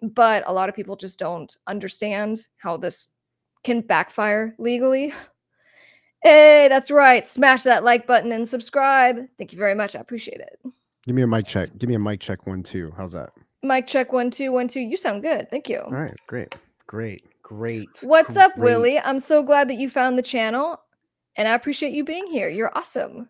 but a lot of people just don't understand how this can backfire legally. Hey, that's right. Smash that like button and subscribe. Thank you very much. I appreciate it. Give me a mic check. Give me a mic check 1 2. How's that? Mic check 1 2 1 2. You sound good. Thank you. All right, great. Great, What's up, great. Willie? I'm so glad that you found the channel, and I appreciate you being here. You're awesome.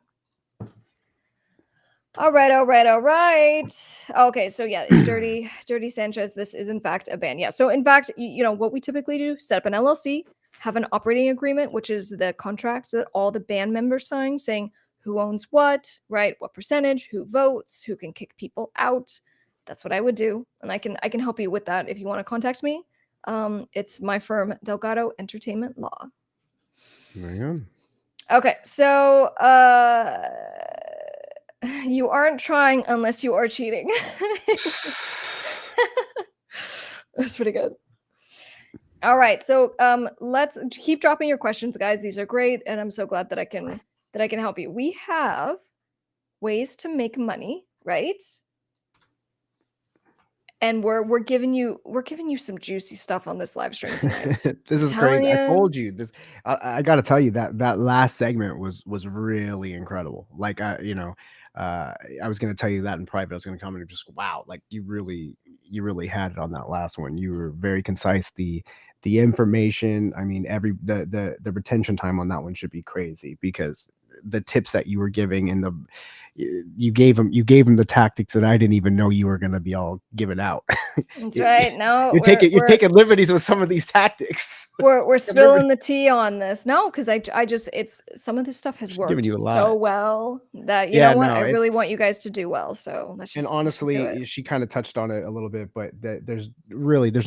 All right, all right, all right. Okay, so yeah, Dirty Sanchez. This is in fact a band. Yeah. So in fact, you know what we typically do: set up an LLC, have an operating agreement, which is the contract that all the band members sign, saying who owns what, right? What percentage, who votes, who can kick people out. That's what I would do, and I can help you with that if you want to contact me. It's my firm, Delgado Entertainment Law. There you go. Okay, so you aren't trying unless you are cheating. That's pretty good. All right, so let's keep dropping your questions, guys. These are great, and I'm so glad that I can help you. We have ways to make money, right? And we're giving you some juicy stuff on this live stream tonight. This I'm is telling crazy. I you. told you this. I got to tell you that that last segment was really incredible. Like I was going to tell you that in private. I was going to comment and just wow, like you really had it on that last one. You were very concise. The information. I mean, the retention time on that one should be crazy because the tips that you were giving and the you gave them the tactics that I didn't even know you were going to be all giving out. That's right. No, You're taking liberties with some of these tactics. we're I've never spilling the tea on this. No, because I just it's some of this stuff has giving worked you a so lot. well that you Yeah, know what? no, I really it's want you guys to do well. So and let's just do it. honestly, she kind of touched on it a little bit, but there's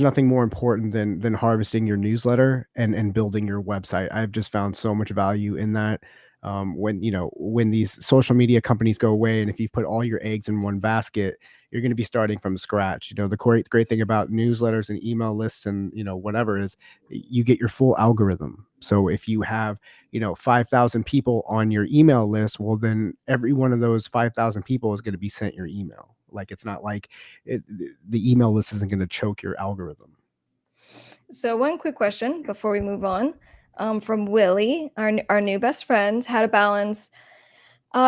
nothing more important than harvesting your newsletter and building your website. I've just found so much value in that. When when these social media companies go away, and if you put all your eggs in one basket, you're going to be starting from scratch. The great thing about newsletters and email lists and whatever is you get your full algorithm. So if you have 5,000 people on your email list, well, then every one of those 5,000 people is going to be sent your email. Like it's not like the email list isn't going to choke your algorithm. So one quick question before we move on, from Willie, our new best friend: how to balance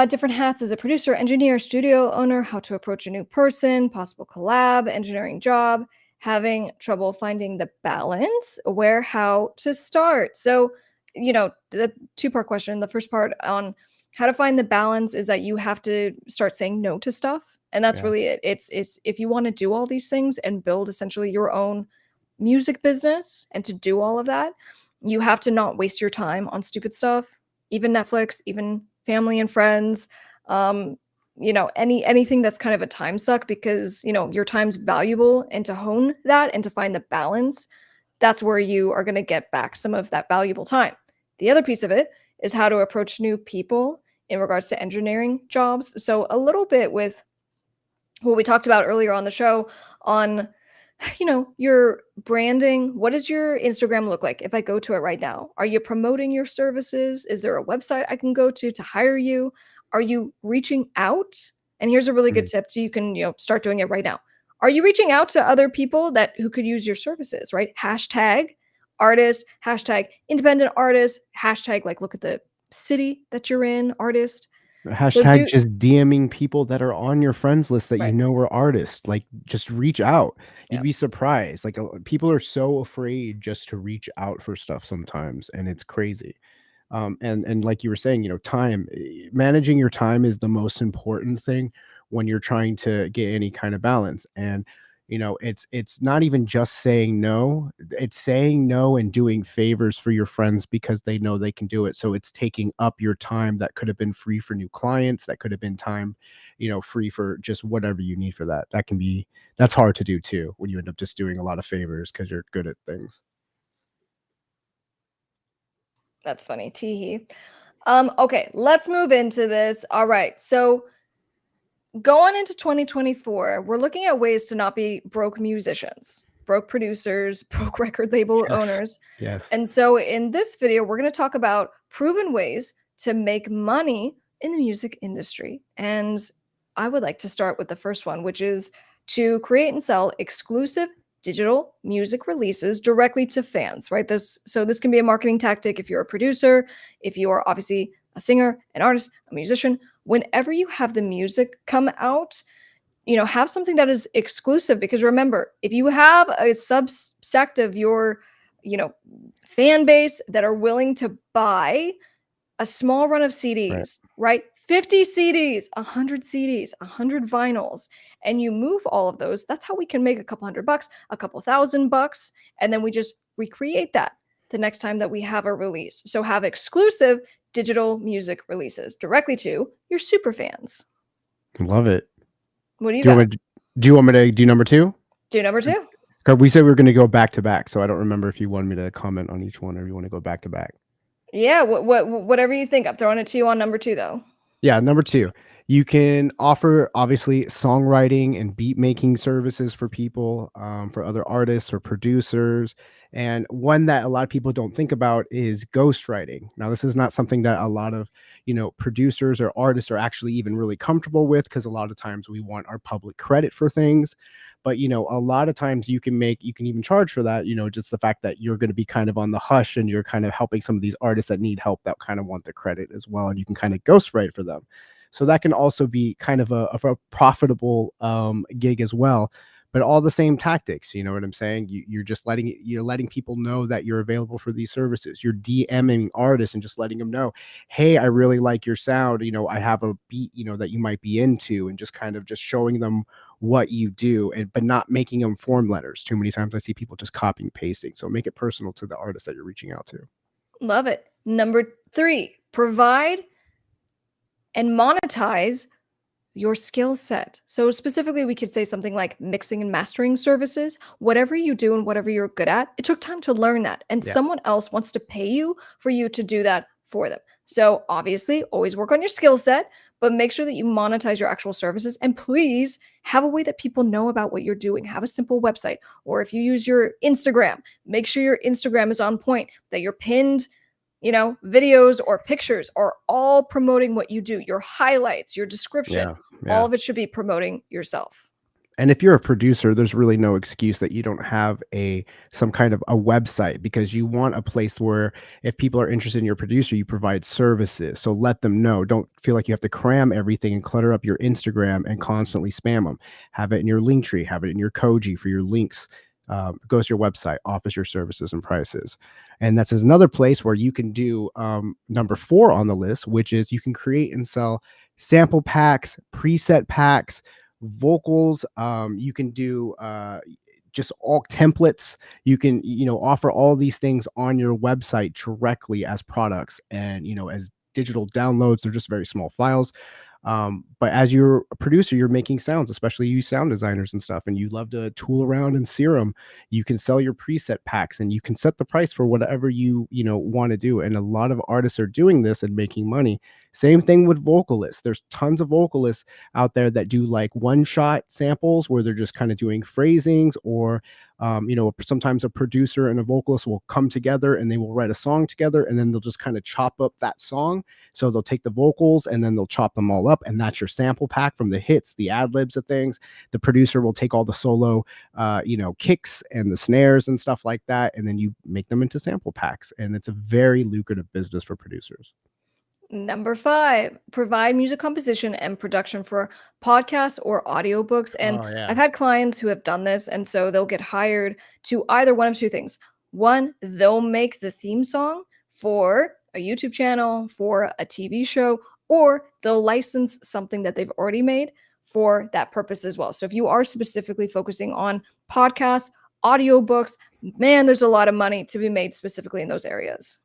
different hats as a producer, engineer, studio owner, how to approach a new person, possible collab, engineering job, having trouble finding the balance, where, how to start. So, the two-part question. The first part on how to find the balance is that you have to start saying no to stuff. And that's Yeah. really it. It's if you want to do all these things and build essentially your own music business and to do all of that, you have to not waste your time on stupid stuff, even Netflix, even family and friends, anything that's kind of a time suck because, your time's valuable, and to hone that and to find the balance, that's where you are going to get back some of that valuable time. The other piece of it is how to approach new people in regards to engineering jobs. So a little bit with what we talked about earlier on the show on your branding. What does your Instagram look like if I go to it right now? Are you promoting your services? Is there a website I can go to hire you? Are you reaching out? And here's a really good Mhm. tip so you can, start doing it right now. Are you reaching out to other people who could use your services, right? Hashtag artist, hashtag independent artist, hashtag like look at the city that you're in, artist. So Hashtag do just DMing people that are on your friends list that right. are artists. Like, just reach out. You'd Yeah. be surprised. Like, people are so afraid just to reach out for stuff sometimes, and it's crazy. And like you were saying, time managing your time is the most important thing when you're trying to get any kind of balance. And it's not even just saying no, it's saying no and doing favors for your friends because they know they can do it. So it's taking up your time that could have been free for new clients, that could have been time free for just whatever you need for that. That's hard to do too when you end up just doing a lot of favors because you're good at things. That's funny. Teehee. Okay, let's move into this. All right. So going into 2024, we're looking at ways to not be broke musicians, broke producers, broke record label Yes. owners. Yes. And so in this video, we're going to talk about proven ways to make money in the music industry. And I would like to start with the first one, which is to create and sell exclusive digital music releases directly to fans, right? This can be a marketing tactic if you're a producer, if you are obviously a singer, an artist, a musician. Whenever you have the music come out, have something that is exclusive, because remember, if you have a subsect of your you know, fan base that are willing to buy a small run of Right. CDs, right? 50 CDs, 100 CDs, 100 vinyls, and you move all of those. That's how we can make a couple $100, a couple $1,000, and then we just recreate that the next time that we have a release. So have exclusive digital music releases directly to your super fans. Love it. What do you Do you got? want me? Do you want me to do number two? Do number two. 'Cause we said we were going to go back to back, so I don't remember if you wanted me to comment on each one or you want to go back to back. Yeah, whatever you think. I'm throwing it to you on number two, though. Yeah, number two, you can offer obviously songwriting and beat making services for people, for other artists or producers. And one that a lot of people don't think about is ghostwriting. Now, this is not something that a lot of producers or artists are actually even really comfortable with, because a lot of times we want our public credit for things. But a lot of times you can even charge for that. Just the fact that you're going to be kind of on the hush and you're kind of helping some of these artists that need help, that kind of want the credit as well, and you can kind of ghostwrite for them. So that can also be kind of a profitable gig as well, but all the same tactics. You know what I'm saying? You're letting people know that you're available for these services. You're DMing artists and just letting them know, hey, I really like your sound. I have a beat, that you might be into, and just kind of just showing them what you do, but not making them form letters. Too many times I see people just copying and pasting. So make it personal to the artist that you're reaching out to. Love it. Number three, provide and monetize your skill set. So specifically, we could say something like mixing and mastering services. Whatever you do and whatever you're good at, it took time to learn that, and Yeah. someone else wants to pay you for you to do that for them. So obviously, always work on your skill set, but make sure that you monetize your actual services, and please have a way that people know about what you're doing. Have a simple website, or if you use your Instagram, make sure your Instagram is on point, that your pinned videos or pictures are all promoting what you do, your highlights, your description, Yeah. all Yeah. of it should be promoting yourself. And if you're a producer, there's really no excuse that you don't have some kind of a website, because you want a place where if people are interested in your producer, you provide services. So let them know. Don't feel like you have to cram everything and clutter up your Instagram and constantly spam them. Have it in your link tree, have it in your Koji for your links. Go to your website, offers your services and prices. And that's another place where you can do number 4 on the list, which is you can create and sell sample packs, preset packs, vocals. You can do just all templates. You can offer all these things on your website directly as products, and as digital downloads. They're just very small files. But as you're a producer, you're making sounds, especially you sound designers and stuff, and you love to tool around and serum. You can sell your preset packs, and you can set the price for whatever you want to do. And a lot of artists are doing this and making money. Same thing with vocalists. There's tons of vocalists out there that do like one shot samples where they're just kind of doing phrasings, or sometimes a producer and a vocalist will come together and they will write a song together, and then they'll just kind of chop up that song. So they'll take the vocals and then they'll chop them all up, and that's your sample pack from the hits, the ad libs of things. The producer will take all the solo, kicks and the snares and stuff like that, and then you make them into sample packs, and it's a very lucrative business for producers. Number 5, provide music composition and production for podcasts or audiobooks. And Oh yeah. I've had clients who have done this, and so they'll get hired to either one of two things. One, they'll make the theme song for a YouTube channel, for a TV show, or they'll license something that they've already made for that purpose as well. So if you are specifically focusing on podcasts, audiobooks, man, there's a lot of money to be made specifically in those areas.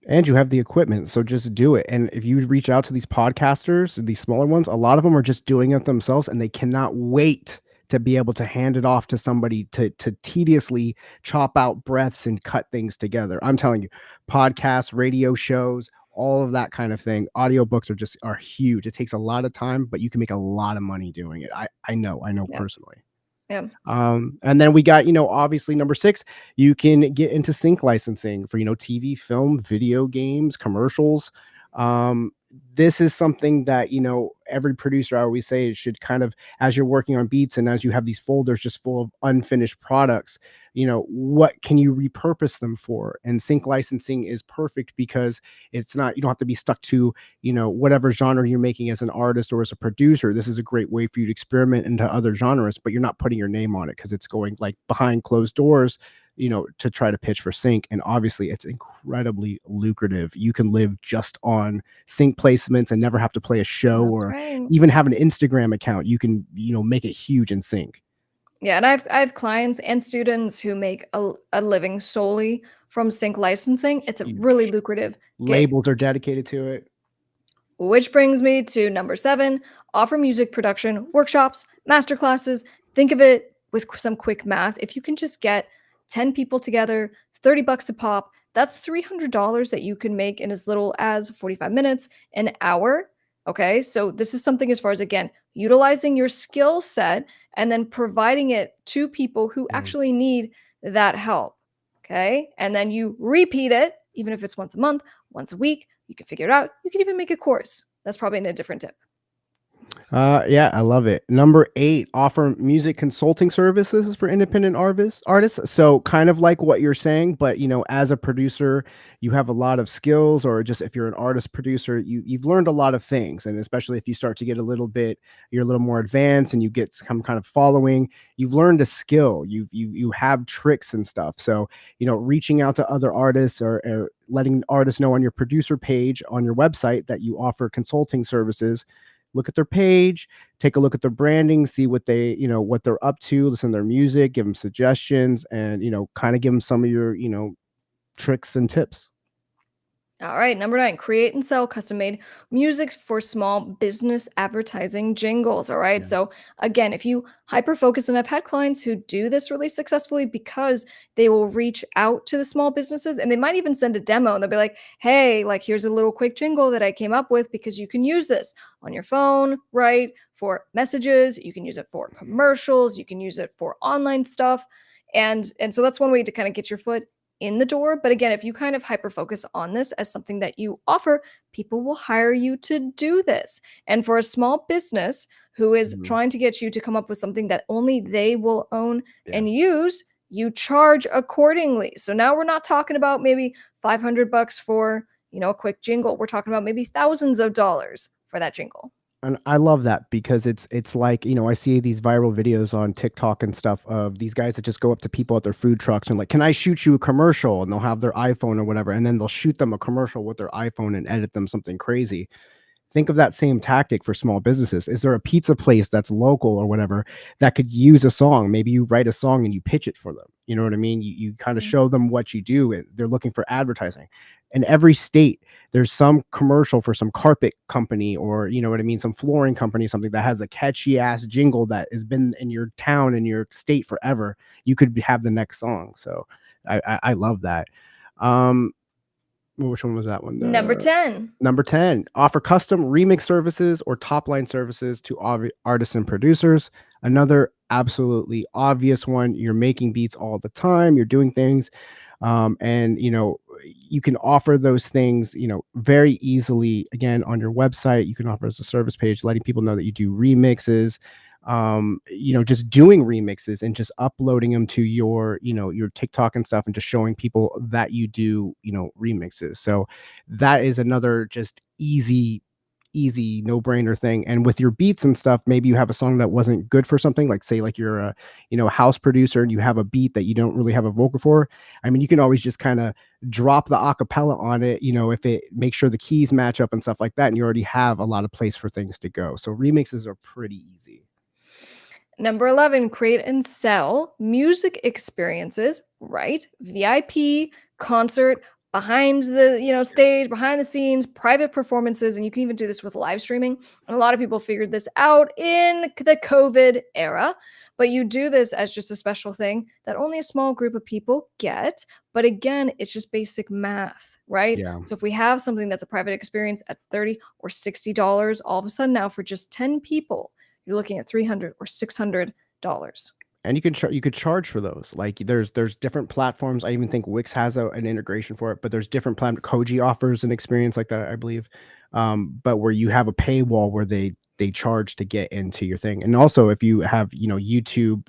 And you have the equipment, so just do it. And if you reach out to these podcasters, these smaller ones, a lot of them are just doing it themselves, and they cannot wait to be able to hand it off to somebody to tediously chop out breaths and cut things together. I'm telling you, podcasts, radio shows, all of that kind of thing. Audiobooks are huge. It takes a lot of time, but you can make a lot of money doing it. I know Yeah. personally. Yeah. And then we got, obviously number 6, you can get into sync licensing for, TV, film, video games, commercials. This is something that, every producer, I always say, should kind of, as you're working on beats and as you have these folders just full of unfinished products, what can you repurpose them for? And sync licensing is perfect because it's not, you don't have to be stuck to, whatever genre you're making as an artist or as a producer. This is a great way for you to experiment into other genres, but you're not putting your name on it because it's going like behind closed doors. to try to pitch for sync. And obviously it's incredibly lucrative. You can live just on sync placements and never have to play a show That's or right. even have an Instagram account. You can, make it huge in sync. Yeah, and I have clients and students who make a living solely from sync licensing. It's a really Huge. lucrative gig. Labels are dedicated to it. Which brings me to number 7, offer music production workshops, masterclasses. Think of it with some quick math. If you can just get 10 people together, 30 bucks a pop, that's $300 that you can make in as little as 45 minutes, an hour. Okay, so this is something as far as, again, utilizing your skill set and then providing it to people who Mm. actually need that help. Okay, and then you repeat it, even if it's once a month, once a week. You can figure it out. You can even make a course. That's probably in a different tip. Yeah, I love it. Number 8, offer music consulting services for independent artists. So kind of like what you're saying, but as a producer, you have a lot of skills, or just if you're an artist producer, you've learned a lot of things. And especially if you start to get you're a little more advanced and you get some kind of following, you've learned a skill. You have tricks and stuff. So, reaching out to other artists, or letting artists know on your producer page on your website that you offer consulting services. Look at their page, take a look at their branding, see what what they're up to, listen to their music, give them suggestions, and kind of give them some of your tricks and tips. All right, number 9, create and sell custom made music for small business advertising jingles. All right, Yeah. so again, if you hyper focus, and I've had clients who do this really successfully because they will reach out to the small businesses and they might even send a demo and they'll be like, hey, like, here's a little quick jingle that I came up with because you can use this on your phone, right? For messages, you can use it for commercials, you can use it for online stuff. And so that's one way to kind of get your foot in the door. But again, if you kind of hyper focus on this as something that you offer, people will hire you to do this. And for a small business who is Mhm. trying to get you to come up with something that only they will own Yeah. and use, you charge accordingly. So now we're not talking about maybe 500 bucks for, a quick jingle. We're talking about maybe thousands of dollars for that jingle. And I love that because it's like, I see these viral videos on TikTok and stuff of these guys that just go up to people at their food trucks and like, "Can I shoot you a commercial?" And they'll have their iPhone or whatever, and then they'll shoot them a commercial with their iPhone and edit them something crazy. Think of that same tactic for small businesses. Is there a pizza place that's local or whatever that could use a song? Maybe you write a song and you pitch it for them. You know what I mean? You kind of Mm. show them what you do, and they're looking for advertising. In every state, there's some commercial for some carpet company, or you know what I mean, some flooring company, something that has a catchy ass jingle that has been in your town, in your state forever. You could have the next song. So I love that. Um, which one was that one? Number 10. Number 10, offer custom remix services or top line services to artists and producers. Another absolutely obvious one. You're making beats all the time, you're doing things. And you can offer those things, very easily. Again, on your website, you can offer as a service page, letting people know that you do remixes, just doing remixes and just uploading them to your TikTok and stuff, and just showing people that you do, remixes. So that is another just easy no-brainer thing. And with your beats and stuff, maybe you have a song that wasn't good for something, like say like you're a house producer and you have a beat that you don't really have a vocal for. I mean, you can always just kind of drop the acapella on it, if it makes sure the keys match up and stuff like that, and you already have a lot of place for things to go. So remixes are pretty easy. Number 11, create and sell music experiences, right? VIP, concert, behind the, stage, behind the scenes, private performances, and you can even do this with live streaming. And a lot of people figured this out in the COVID era, but you do this as just a special thing that only a small group of people get. But again, it's just basic math, right? Yeah. So if we have something that's a private experience at $30 or $60, all of a sudden now for just 10 people, you're looking at $300 or $600. And you could charge for those. Like there's different platforms. I even think Wix has an integration for it, but there's different Koji offers an experience like that, I believe. But where you have a paywall where they charge to get into your thing. And also if you have, YouTube,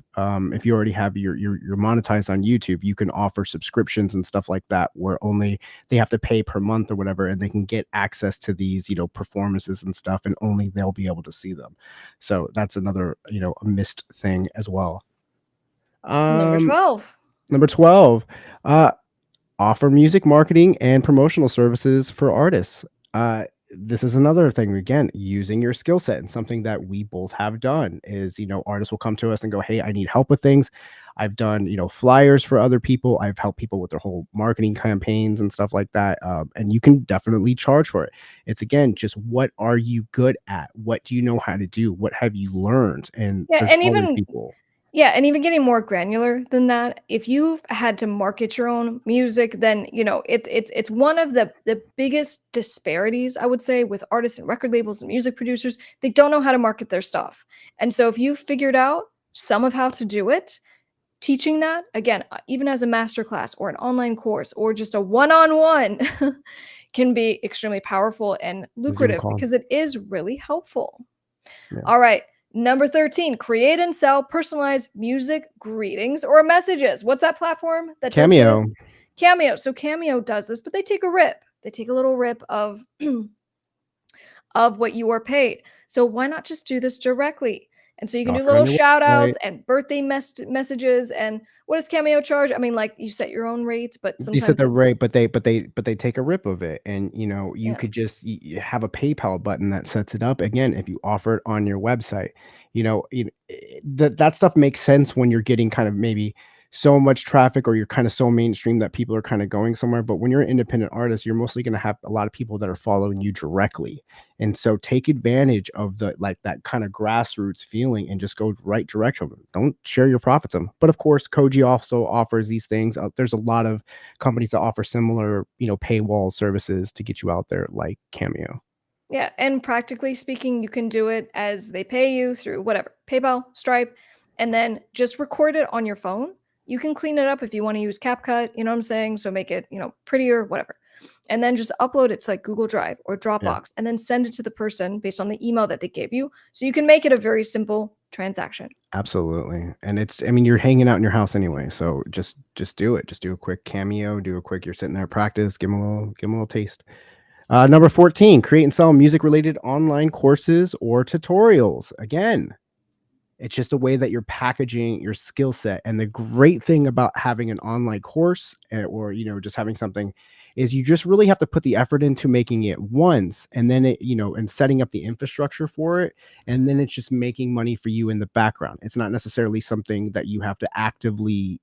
if you already have you're monetized on YouTube, you can offer subscriptions and stuff like that where only they have to pay per month or whatever, and they can get access to these, performances and stuff, and only they'll be able to see them. So that's another, a missed thing as well. Number Um, 12. Number 12, uh, offer music marketing and promotional services for artists. This is another thing, again, using your skill set, and something that we both have done is, artists will come to us and go, "Hey, I need help with things." I've done, flyers for other people. I've helped people with their whole marketing campaigns and stuff like that. And you can definitely charge for it. It's, again, just what are you good at? What do you know how to do? What have you learned? And Yeah, there's and always even people. Yeah, and even getting more granular than that, if you've had to market your own music, then, it's one of the biggest disparities, I would say, with artists and record labels and music producers. They don't know how to market their stuff. And so if you figured out some of how to do it, teaching that, again, even as a master class or an online course or just a one-on-one can be extremely powerful and Zoom lucrative call. because it is really helpful. Yeah. All right. Number 13, create and sell personalized music greetings or messages. What's that platform that does Cameo. this? Cameo. So Cameo does this, but they take a rip. They take a little rip of of what you are paid. So why not just do this directly? And so you can do Offer it on little your shout website. outs and birthday messages. And what does Cameo charge? I mean, like you set your own rates, but You said sometimes they're it's, right, but they take a rip of it, and, you yeah. could just have a PayPal button that sets it up. Again, if you offer it on your website, that stuff makes sense when you're getting kind of maybe so much traffic, or you're kind of so mainstream that people are kind of going somewhere. But when you're an independent artist, you're mostly going to have a lot of people that are following you directly, and so take advantage of the like that kind of grassroots feeling and just go right direction. Don't share your profits on 'em. But of course, Koji also offers these things. There's a lot of companies that offer similar, paywall services to get you out there, like Cameo. Yeah, and practically speaking, you can do it as they pay you through whatever, PayPal, Stripe, and then just record it on your phone. You can clean it up if you want to use CapCut, you know what I'm saying? So make it, prettier, whatever. And then just upload it to like Google Drive or Yeah, Dropbox and then send it to the person based on the email that they gave you. So you can make it a very simple transaction. absolutely. And I mean, you're hanging out in your house anyway, so just do it. Just do a quick Cameo, do a quick, you're sitting there, practice, give them a little taste. Number 14, create and sell music related online courses or tutorials. Again, it's just a way that you're packaging your skill set. And the great thing about having an online course, or, just having something, is you just really have to put the effort into making it once, and then and setting up the infrastructure for it. And then it's just making money for you in the background. It's not necessarily something that you have to actively,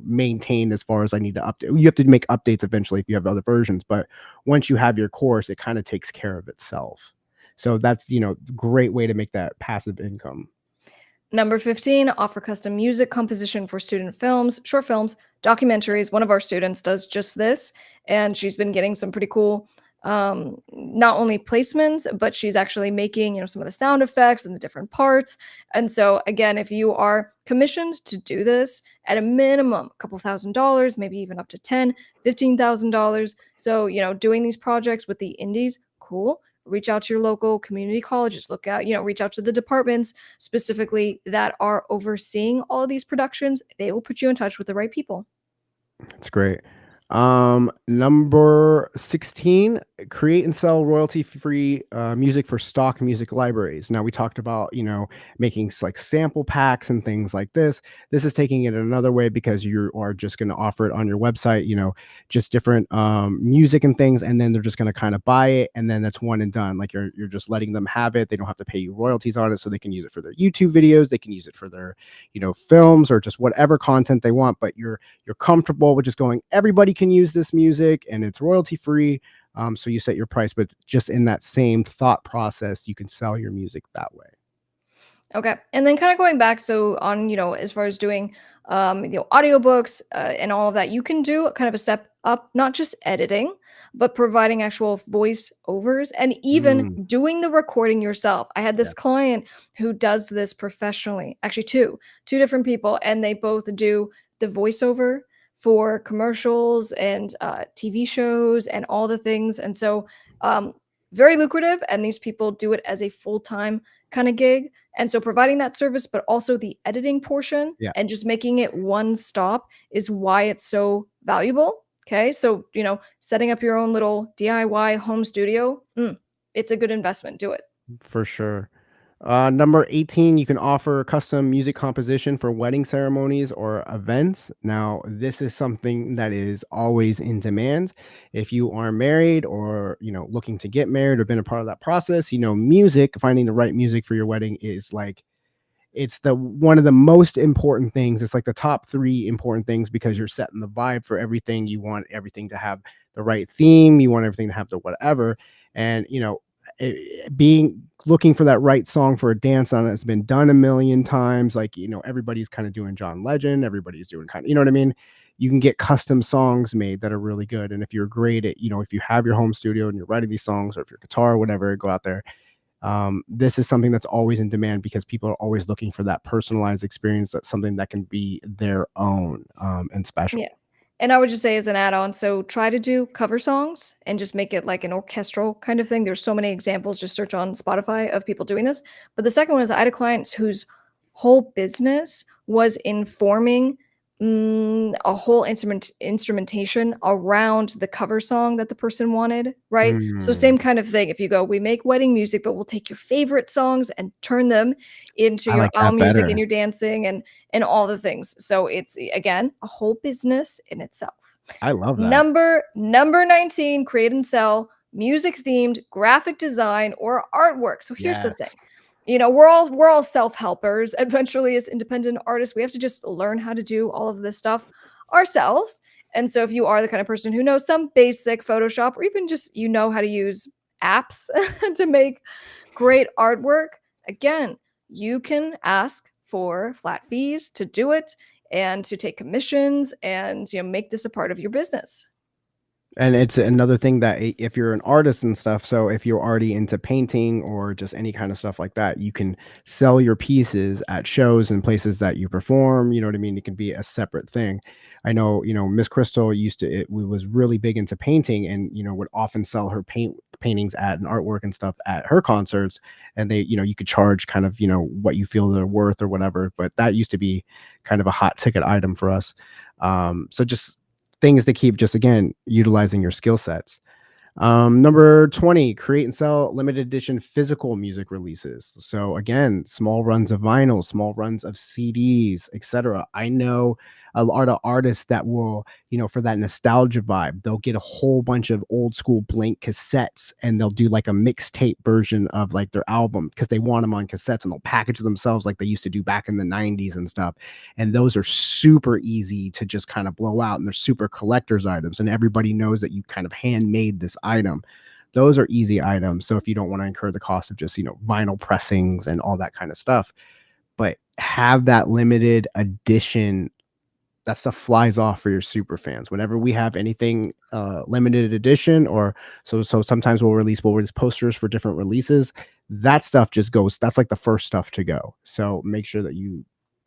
maintain, as far as I need to update. You have to make updates eventually if you have other versions, but once you have your course, it kind of takes care of itself. So that's, great way to make that passive income. Number 15, offer custom music composition for student films, short films, documentaries. One of our students does just this, and she's been getting some pretty cool not only placements, but she's actually making, some of the sound effects and the different parts. And so again, if you are commissioned to do this at a minimum, a couple $1,000s, maybe even up to 10, $15,000. So, doing these projects with the indies, cool. Reach out to your local community colleges, reach out to the departments specifically that are overseeing all of these productions. They will put you in touch with the right people. That's great. Number 16, create and sell royalty-free music for stock music libraries. Now we talked about, making like sample packs and things like this. This is taking it another way, because you are just going to offer it on your website, just different music and things, and then they're just going to kind of buy it, and then that's one and done. Like you're just letting them have it. They don't have to pay you royalties on it, so they can use it for their YouTube videos, they can use it for their, films, or just whatever content they want. But you're comfortable with just going, everybody can use this music and it's royalty free. So you set your price, but just in that same thought process, you can sell your music that way. Okay. And then kind of going back, so on, as far as doing audiobooks and all of that, you can do kind of a step up, not just editing, but providing actual voice overs and even Mm, doing the recording yourself. I had yeah. this client who does this professionally, actually two different people, and they both do the voiceover for commercials and TV shows and all the things. And so um, very lucrative. And these people do it as a full-time kind of gig. And so providing that service, but also the editing portion Yeah, and just making it one stop is why it's so valuable. Okay. So, setting up your own little DIY home studio, it's a good investment. Do it. for sure. Number 18, you can offer custom music composition for wedding ceremonies or events. Now, this is something that is always in demand. If you are married or, looking to get married or been a part of that process, music, finding the right music for your wedding is like it's the one of the most important things. It's like the top 3 important things because you're setting the vibe for everything. You want everything to have the right theme, you want everything to have the whatever, and, being looking for that right song for a dance on it's been done a million times, like, everybody's kinda doing John Legend, everybody's doing kinda you know what I mean? You can get custom songs made that are really good, and if you're great at if you have your home studio and you're writing these songs or if you're guitar or whatever, go out there. This is something that's always in demand because people are always looking for that personalized experience. That's something that can be their own and Yeah. special. And I would just say as an add-on, so try to do cover songs and just make it like an orchestral kind of thing. There's so many examples, just search on Spotify of people doing this. But the second one is I had a client whose whole business was informing a whole instrumentation around the cover song that the person wanted, right? So Mm, same kind of thing. If you go, we make wedding music, but we'll take your favorite songs and turn them into I your like own that music and better. your dancing and all the things. So it's again a whole business in itself. I love that. Number 19, create and sell music themed graphic design or artwork. So here's the thing. Yes. We're all self-helpers. Eventually as independent artists, we have to just learn how to do all of this stuff ourselves. And so if you are the kind of person who knows some basic Photoshop or even just how to use apps to make great artwork, again, you can ask for flat fees to do it and to take commissions and make this a part of your business. And it's another thing that if you're an artist and stuff, so if you're already into painting or just any kind of stuff like that, you can sell your pieces at shows and places that you perform. You know what I mean? It can be a separate thing. I know, Miss Crystal used to, it was really big into painting and, would often sell her paintings at and artwork and stuff at her concerts. And they, you could charge kind of, what you feel they're worth or whatever. But that used to be kind of a hot ticket item for us. So just things to keep just again utilizing your skill sets. Number 20, create and sell limited edition physical music releases. So again, small runs of vinyl, small runs of CDs, etc. I know a lot of artists that will, for that nostalgia vibe, they'll get a whole bunch of old school blank cassettes and they'll do like a mixtape version of like their album because they want them on cassettes and they'll package themselves like they used to do back in the 90s and stuff. And those are super easy to just kind of blow out and they're super collector's items and everybody knows that you kind of handmade this item. Those are easy items. So if you don't want to incur the cost of just, vinyl pressings and all that kind of stuff, but have that limited edition, that stuff flies off for your super fans. Whenever we have anything limited edition or so sometimes we'll release posters for different releases. That stuff just goes, that's like the first stuff to go. So make sure that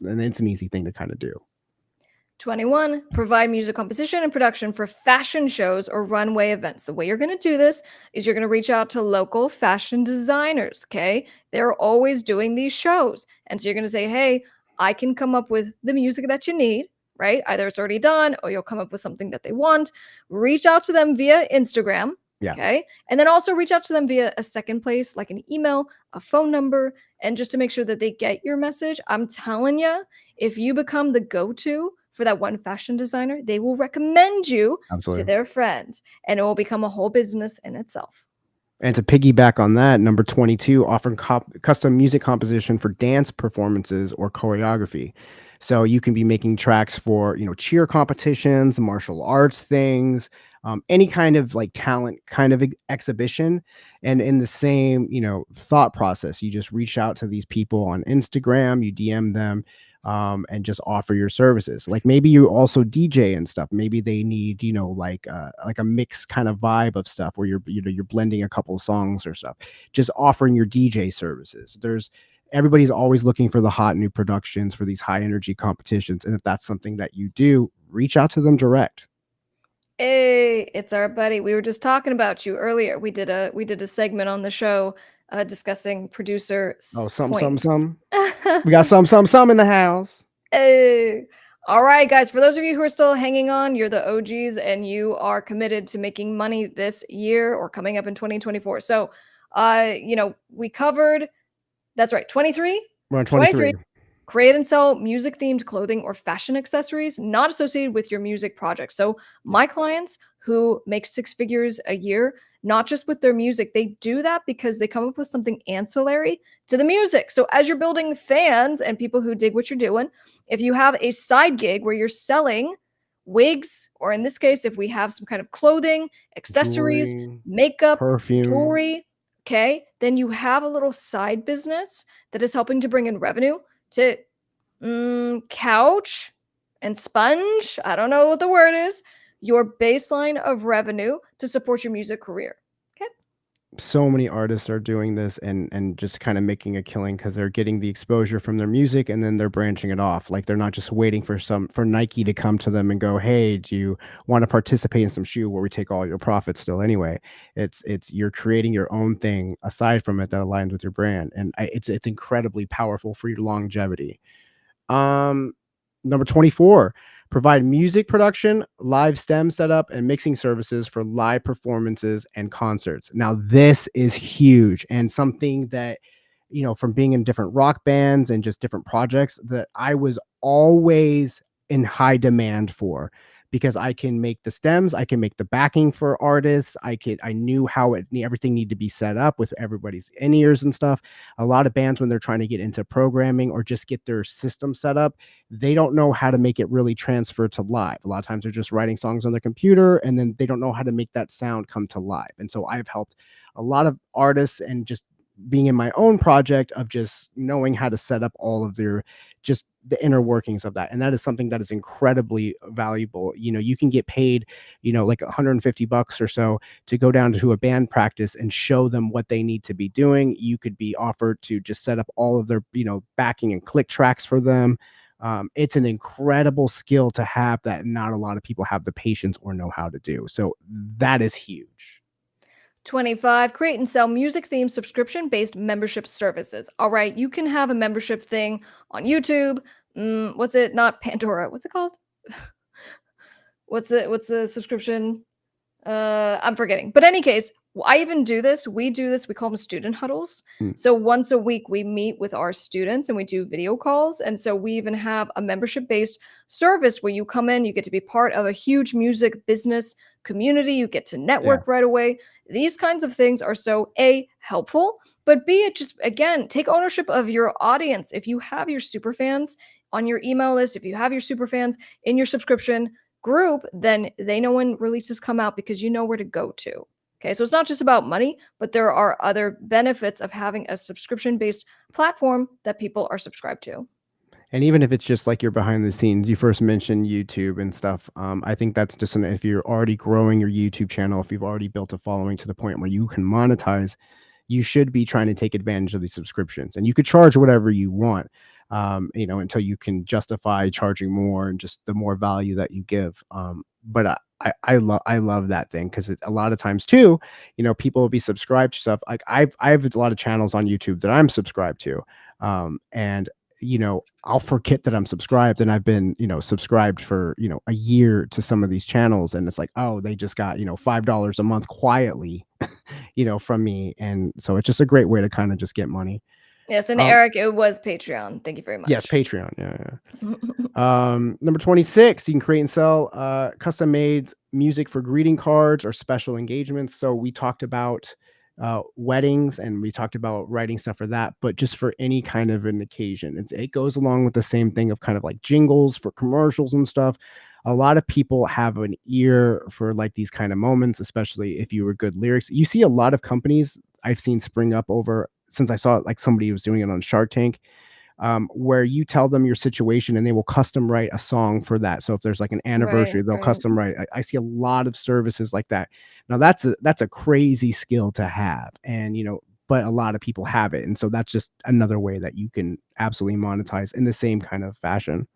and it's an easy thing to kind of do. 21, provide music composition and production for fashion shows or runway events. The way you're going to do this is you're going to reach out to local fashion designers, okay? They're always doing these shows. And so you're going to say, hey, I can come up with the music that you need, right? Either it's already done or you'll come up with something that they want. Reach out to them via Instagram, Yeah, okay? And then also reach out to them via a second place, like an email, a phone number, and just to make sure that they get your message. I'm telling you, if you become the go-to for that one fashion designer, they will recommend you to absolutely. their friends and it will become a whole business in itself. And to piggyback on that, number 22, offering custom music composition for dance performances or choreography. So you can be making tracks for, cheer competitions, martial arts things, any kind of like talent kind of exhibition. And in the same, thought process, you just reach out to these people on Instagram, you DM them, and just offer your services. Like maybe you also DJ and stuff. Maybe they need, like a mix kind of vibe of stuff where you're blending a couple of songs or stuff. Just offering your DJ services. Everybody's always looking for the hot new productions for these high energy competitions. And if that's something that you do, reach out to them direct. Hey, it's our buddy. We were just talking about you earlier. We did a segment on the show discussing producer Oh, points. some. We got some in the house. Hey. All right, guys. For those of you who are still hanging on, you're the OGs and you are committed to making money this year or coming up in 2024. So, we covered That's right, 23? We're on 23. 23. Create and sell music-themed clothing or fashion accessories not associated with your music project. So Yeah. my clients who make six figures a year, not just with their music, they do that because they come up with something ancillary to the music. So as you're building fans and people who dig what you're doing, if you have a side gig where you're selling wigs, or in this case, if we have some kind of clothing, accessories, Jewelry, makeup, perfume. jewelry, okay, then you have a little side business that is helping to bring in revenue to couch and sponge, I don't know what the word is, your baseline of revenue to support your music career. Okay. So many artists are doing this and just kind of making a killing because they're getting the exposure from their music and then they're branching it off. Like they're not just waiting for Nike to come to them and go, "Hey, do you want to participate in some shoe where we take all your profits still anyway?" It's you're creating your own thing aside from it that aligns with your brand, and it's incredibly powerful for your longevity. Um, Number 24, provide music production, live stem setup, and mixing services for live performances and concerts. Now, this is huge and something that, from being in different rock bands and just different projects that I was always in high demand for because I can make the stems, I can make the backing for artists. I knew how everything needed to be set up with everybody's in ears and stuff. A lot of bands when they're trying to get into programming or just get their system set up, they don't know how to make it really transfer to live. A lot of times they're just writing songs on their computer and then they don't know how to make that sound come to live. And so I've helped a lot of artists and just being in my own project of just knowing how to set up all of their just the inner workings of that. And that is something that is incredibly valuable. You can get paid, like $150 or so to go down to a band practice and show them what they need to be doing. You could be offered to just set up all of their, backing and click tracks for them. It's an incredible skill to have that not a lot of people have the patience or know how to do. So that is huge. 25, create and sell music themed subscription based membership services. All right, you can have a membership thing on YouTube. What's it? Not Pandora. What's it called? What's the subscription? I'm forgetting. But any case, I even do this. We do this. We call them student huddles. Mm, So once a week, we meet with our students and we do video calls. And so we even have a membership based service where you come in, you get to be part of a huge music business community. You get to yeah. network right away. These kinds of things are so A, helpful, but B, it just, again, take ownership of your audience. If you have your super fans on your email list, if you have your super fans in your subscription group, then they know when releases come out because you know where to go to. Okay, so it's not just about money, but there are other benefits of having a subscription based platform that people are subscribed to. And even if it's just like you're behind the scenes, you first mentioned YouTube and stuff. I think that's just if you're already growing your YouTube channel, if you've already built a following to the point where you can monetize, you should be trying to take advantage of these subscriptions. And you could charge whatever you want, until you can justify charging more and just the more value that you give. But I love that thing because a lot of times too, people will be subscribed to stuff. Like I have a lot of channels on YouTube that I'm subscribed to, and I'll forget that I'm subscribed and I've been, subscribed for, a year to some of these channels. And it's like, oh, they just got, $5 a month quietly, from me. And so it's just a great way to kind of just get money. Yes, and Um, Eric, it was Patreon. Thank you very yes, much. Patreon. Yeah, yeah. Number 26, you can create and sell custom made music for greeting cards or special engagements. So we talked about weddings and we talked about writing stuff for that, but just for any kind of an occasion. It goes along with the same thing of kind of like jingles for commercials and stuff. A lot of people have an ear for like these kind of moments, especially if you were good lyrics. You see a lot of companies I've seen spring up over since I saw like somebody was doing it on Shark Tank, where you tell them your situation and they will custom write a song for that. So if there's like an Right, anniversary, they'll right. custom write. I see a lot of services like that. Now that's a crazy skill to have, and but a lot of people have it, and so that's just another way that you can absolutely monetize in the same kind of fashion.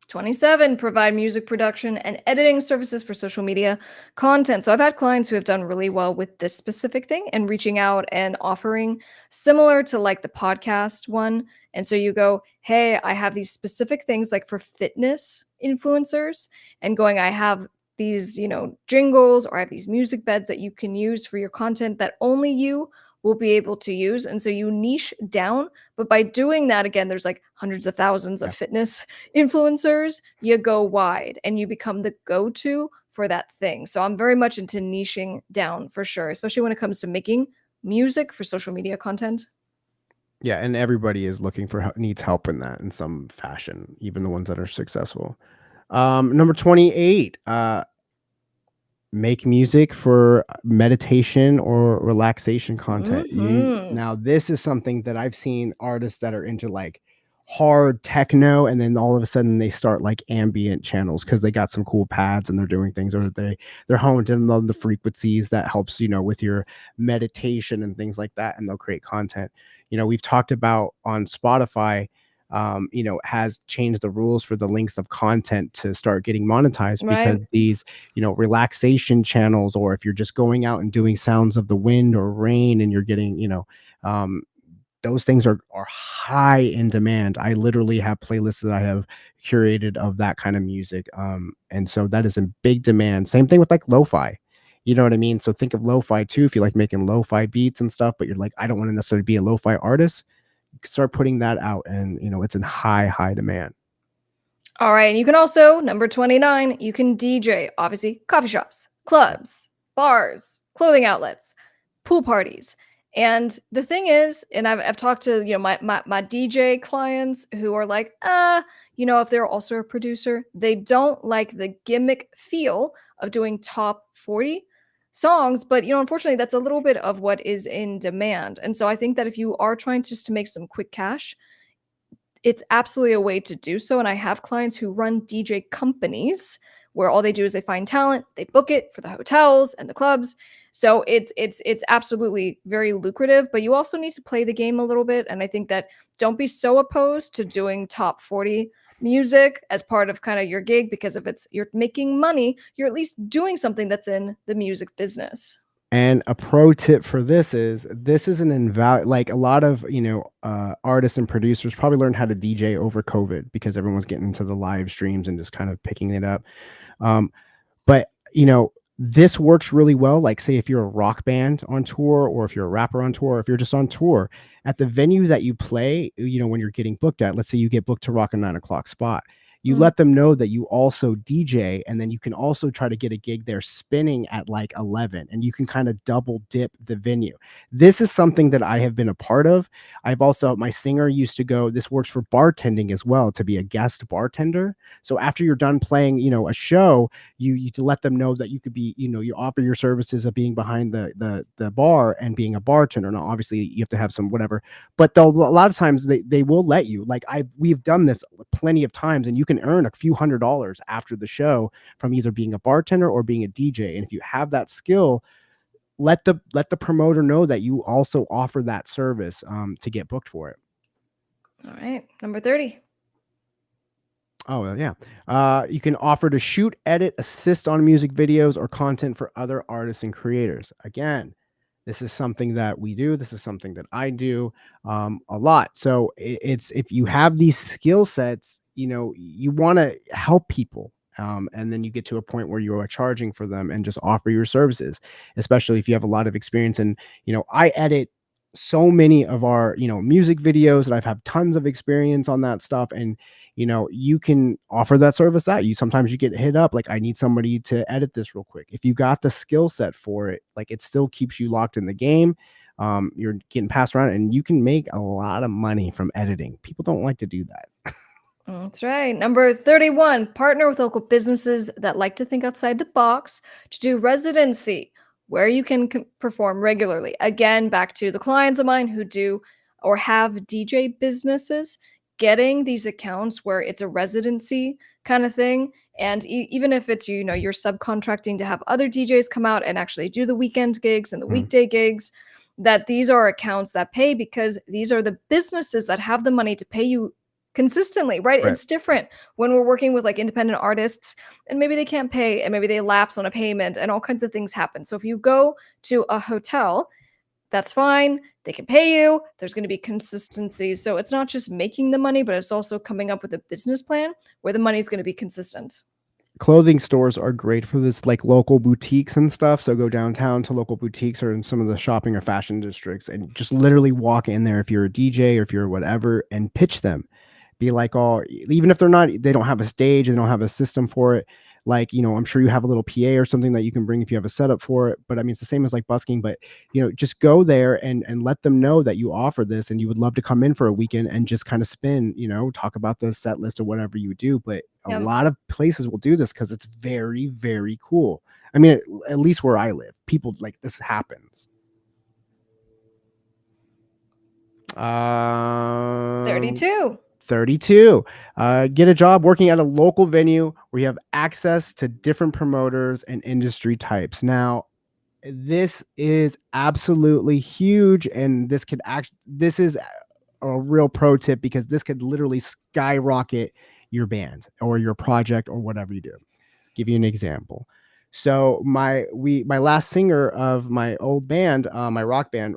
27, provide music production and editing services for social media content. So I've had clients who have done really well with this specific thing and reaching out and offering similar to like the podcast one. And so you go, hey, I have these specific things like for fitness influencers and going, I have these, jingles or I have these music beds that you can use for your content that only you will be able to use. And so you niche down. But by doing that, again, there's like hundreds of thousands of Yeah. fitness influencers. You go wide and you become the go to for that thing. So I'm very much into niching down for sure, especially when it comes to making music for social media content. Yeah, and everybody is looking for needs help in that in some fashion, even the ones that are successful. Number 28, make music for meditation or relaxation content. You Hmm. now this is something that I've seen artists that are into like hard techno, and then all of a sudden they start like ambient channels because they got some cool pads and they're doing things, or they're honed in on the frequencies that helps, with your meditation and things like that, and they'll create content. We've talked about on Spotify, has changed the rules for the length of content to start getting monetized because Right. these, relaxation channels, or if you're just going out and doing sounds of the wind or rain and you're getting, um, those things are high in demand. I literally have playlists that I have curated of that kind of music. And so that is in big demand. Same thing with like lo-fi. You know what I mean? So think of lo-fi too. If you like making lo-fi beats and stuff, but you're like, I don't want to necessarily be a lo-fi artist, you can start putting that out, and it's in high demand. All right. And you can also, number 29, you can DJ, obviously, coffee shops, clubs, bars, clothing outlets, pool parties. And the thing is, and I've talked to, my DJ clients who are like, if they're also a producer, they don't like the gimmick feel of doing top 40 songs. But, unfortunately, that's a little bit of what is in demand. And so I think that if you are trying just to make some quick cash, it's absolutely a way to do so. And I have clients who run DJ companies where all they do is they find talent, they book it for the hotels and the clubs. So it's absolutely very lucrative, but you also need to play the game a little bit. And I think that don't be so opposed to doing top 40 music as part of kind of your gig, because if it's you're making money, you're at least doing something that's in the music business. And a pro tip for this is an like a lot of, artists and producers probably learned how to DJ over COVID because everyone's getting into the live streams and just kind of picking it up. Um, but this works really well. Like, say if you're a rock band on tour, or if you're a rapper on tour, or if you're just on tour, at the venue that you play, when you're getting booked at, let's say you get booked to rock a 9 o'clock spot, you Mm. let them know that you also DJ, and then you can also try to get a gig there spinning at like 11, and you can kind of double dip the venue. This is something that I have been a part of. I've also, my singer used to go, this works for bartending as well, to be a guest bartender. So after you're done playing, a show, you to let them know that you could be, you offer your services of being behind the bar and being a bartender. Now obviously you have to have some whatever, but they'll, a lot of times they will let you. Like, we've done this plenty of times, and you can earn a few $100s after the show from either being a bartender or being a DJ. And if you have that skill, let the promoter know that you also offer that service, to get booked for it. All right. Number 30. Oh, well, yeah. You can offer to shoot, edit, assist on music videos or content for other artists and creators. Again, this is something that we do. This is something that I do, a lot. So it's, if you have these skill sets, you want to help people. And then you get to a point where you are charging for them and just offer your services, especially if you have a lot of experience. And, I edit so many of our, music videos, and I've had tons of experience on that stuff. And, you can offer that service out. Sometimes you get hit up like, I need somebody to edit this real quick. If you got the skill set for it, like, it still keeps you locked in the game. You're getting passed around, and you can make a lot of money from editing. People don't like to do that. That's right. Number 31, partner with local businesses that like to think outside the box to do residency where you can perform regularly. Again, back to the clients of mine who do or have DJ businesses, getting these accounts where it's a residency kind of thing. And even if it's, you're subcontracting to have other DJs come out and actually do the weekend gigs and the Mm, weekday gigs, that these are accounts that pay because these are the businesses that have the money to pay you consistently, right? right. It's different when we're working with like independent artists and maybe they can't pay and maybe they lapse on a payment and all kinds of things happen. So if you go to a hotel, that's fine. They can pay you. There's going to be consistency. So it's not just making the money, but it's also coming up with a business plan where the money is going to be consistent. Clothing stores are great for this, like local boutiques and stuff. So go downtown to local boutiques or in some of the shopping or fashion districts and just literally walk in there if you're a DJ or if you're whatever and pitch them. Be like, oh, even if they don't have a stage, they don't have a system for it. Like, I'm sure you have a little PA or something that you can bring if you have a setup for it. But I mean, it's the same as like busking, but just go there and let them know that you offer this and you would love to come in for a weekend and just kind of spin, talk about the set list or whatever you do. But a Yeah. lot of places will do this because it's very, very cool. I mean, at least where I live, people like this happens. 32. 32. Get a job working at a local venue where you have access to different promoters and industry types. Now, this is absolutely huge, and this is a real pro tip because this could literally skyrocket your band or your project or whatever you do. Give you an example. So my last singer of my old band, my rock band,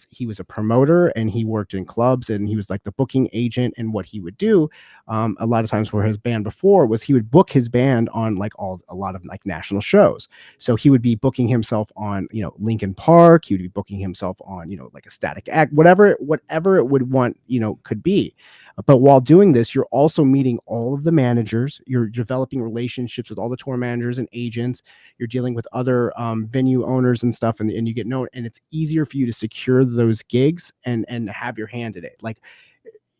he was a promoter and he worked in clubs and he was like the booking agent. And what he would do, a lot of times for his band before was he would book his band on like a lot of like national shows. So he would be booking himself on Lincoln Park. He would be booking himself on like a Static Act, whatever it would want could be. But while doing this, you're also meeting all of the managers. You're developing relationships with all the tour managers and agents. You're dealing with other venue owners and stuff, and you get known. And it's easier for you to secure those gigs and have your hand in it. Like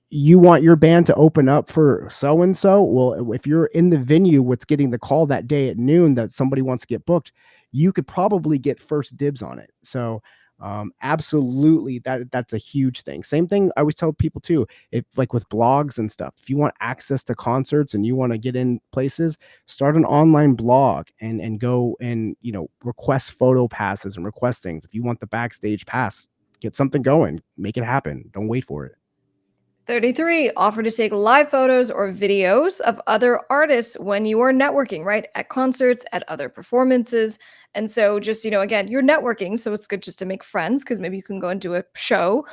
you want your band to open up for so and so. Well, if you're in the venue, what's getting the call that day at noon that somebody wants to get booked, you could probably get first dibs on it. So absolutely that's a huge thing. Same thing I always tell people too, if like with blogs and stuff, if you want access to concerts and you want to get in places, start an online blog and go and request photo passes and request things. If you want the backstage pass, get something going, make it happen, don't wait for it. 33. Offer to take live photos or videos of other artists when you are networking, right? At concerts, at other performances. And so just, again, you're networking. So it's good just to make friends because maybe you can go and do a show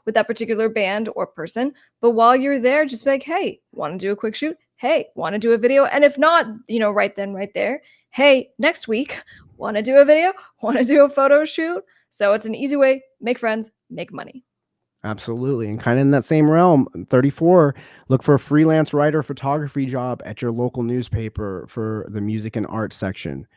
with that particular band or person. But while you're there, just be like, hey, want to do a quick shoot? Hey, want to do a video? And if not, right then, right there, hey, next week, want to do a video? Want to do a photo shoot? So it's an easy way, make friends, make money. Absolutely. And kind of in that same realm, 34, look for a freelance writer photography job at your local newspaper for the music and art section.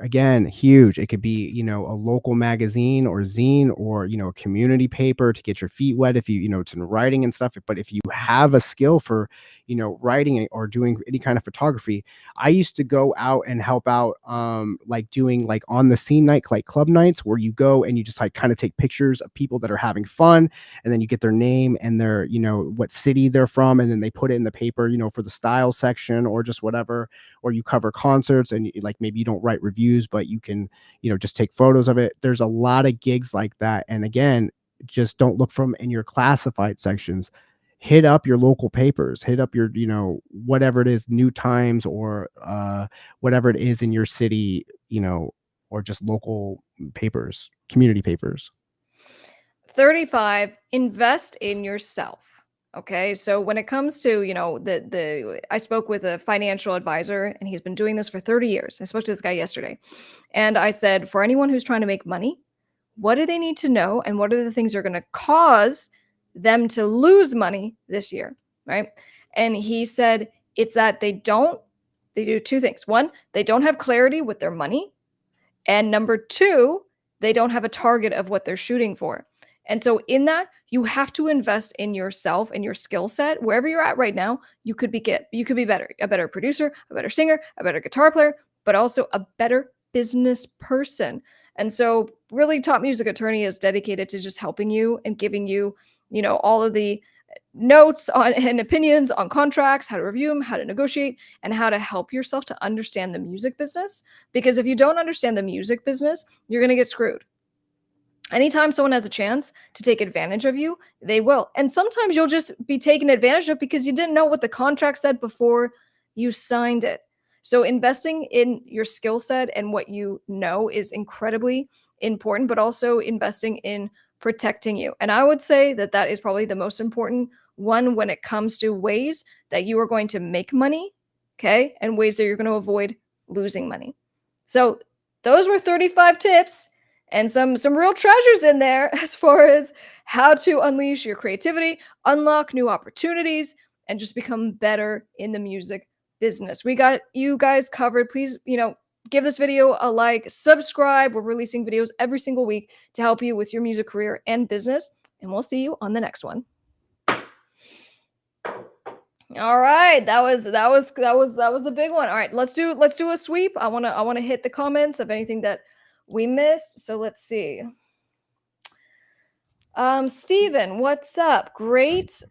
Again, huge. It could be, a local magazine or zine or, a community paper to get your feet wet if it's in writing and stuff. But if you have a skill for, writing or doing any kind of photography, I used to go out and help out, like doing like on the scene night, like club nights where you go and you just like kind of take pictures of people that are having fun. And then you get their name and their, what city they're from. And then they put it in the paper, for the style section or just whatever, or you cover concerts and like maybe you don't write reviews, but you can just take photos of it. There's a lot of gigs like that. And again, just don't look from in your classified sections. Hit up your local papers, hit up your whatever it is, New Times or whatever it is in your city, or just local papers, community papers. 35. Invest in yourself. Okay, so when it comes to I spoke with a financial advisor and he's been doing this for 30 years. I spoke to this guy yesterday and I said, for anyone who's trying to make money, what do they need to know and what are the things that are going to cause them to lose money this year, right? And he said it's that they do two things. One, they don't have clarity with their money, and number two, they don't have a target of what they're shooting for. And so in that, you have to invest in yourself and your skill set. Wherever you're at right now, you could be better, a better producer, a better singer, a better guitar player, but also a better business person. And so really Top Music Attorney is dedicated to just helping you and giving you, all of the notes on and opinions on contracts, how to review them, how to negotiate, and how to help yourself to understand the music business. Because if you don't understand the music business, you're going to get screwed. Anytime someone has a chance to take advantage of you, they will. And sometimes you'll just be taken advantage of because you didn't know what the contract said before you signed it. So investing in your skill set and what you know is incredibly important, but also investing in protecting you. And I would say that that is probably the most important one when it comes to ways that you are going to make money okay? And ways that you're going to avoid losing money. So those were 35 tips and some real treasures in there as far as how to unleash your creativity, unlock new opportunities, and just become better in the music business. We got you guys covered. Please, give this video a like, subscribe. We're releasing videos every single week to help you with your music career and business, and we'll see you on the next one. All right, that was a big one. All right, let's do a sweep. I wanna hit the comments of anything that we missed. So let's see. Steven, what's up? Great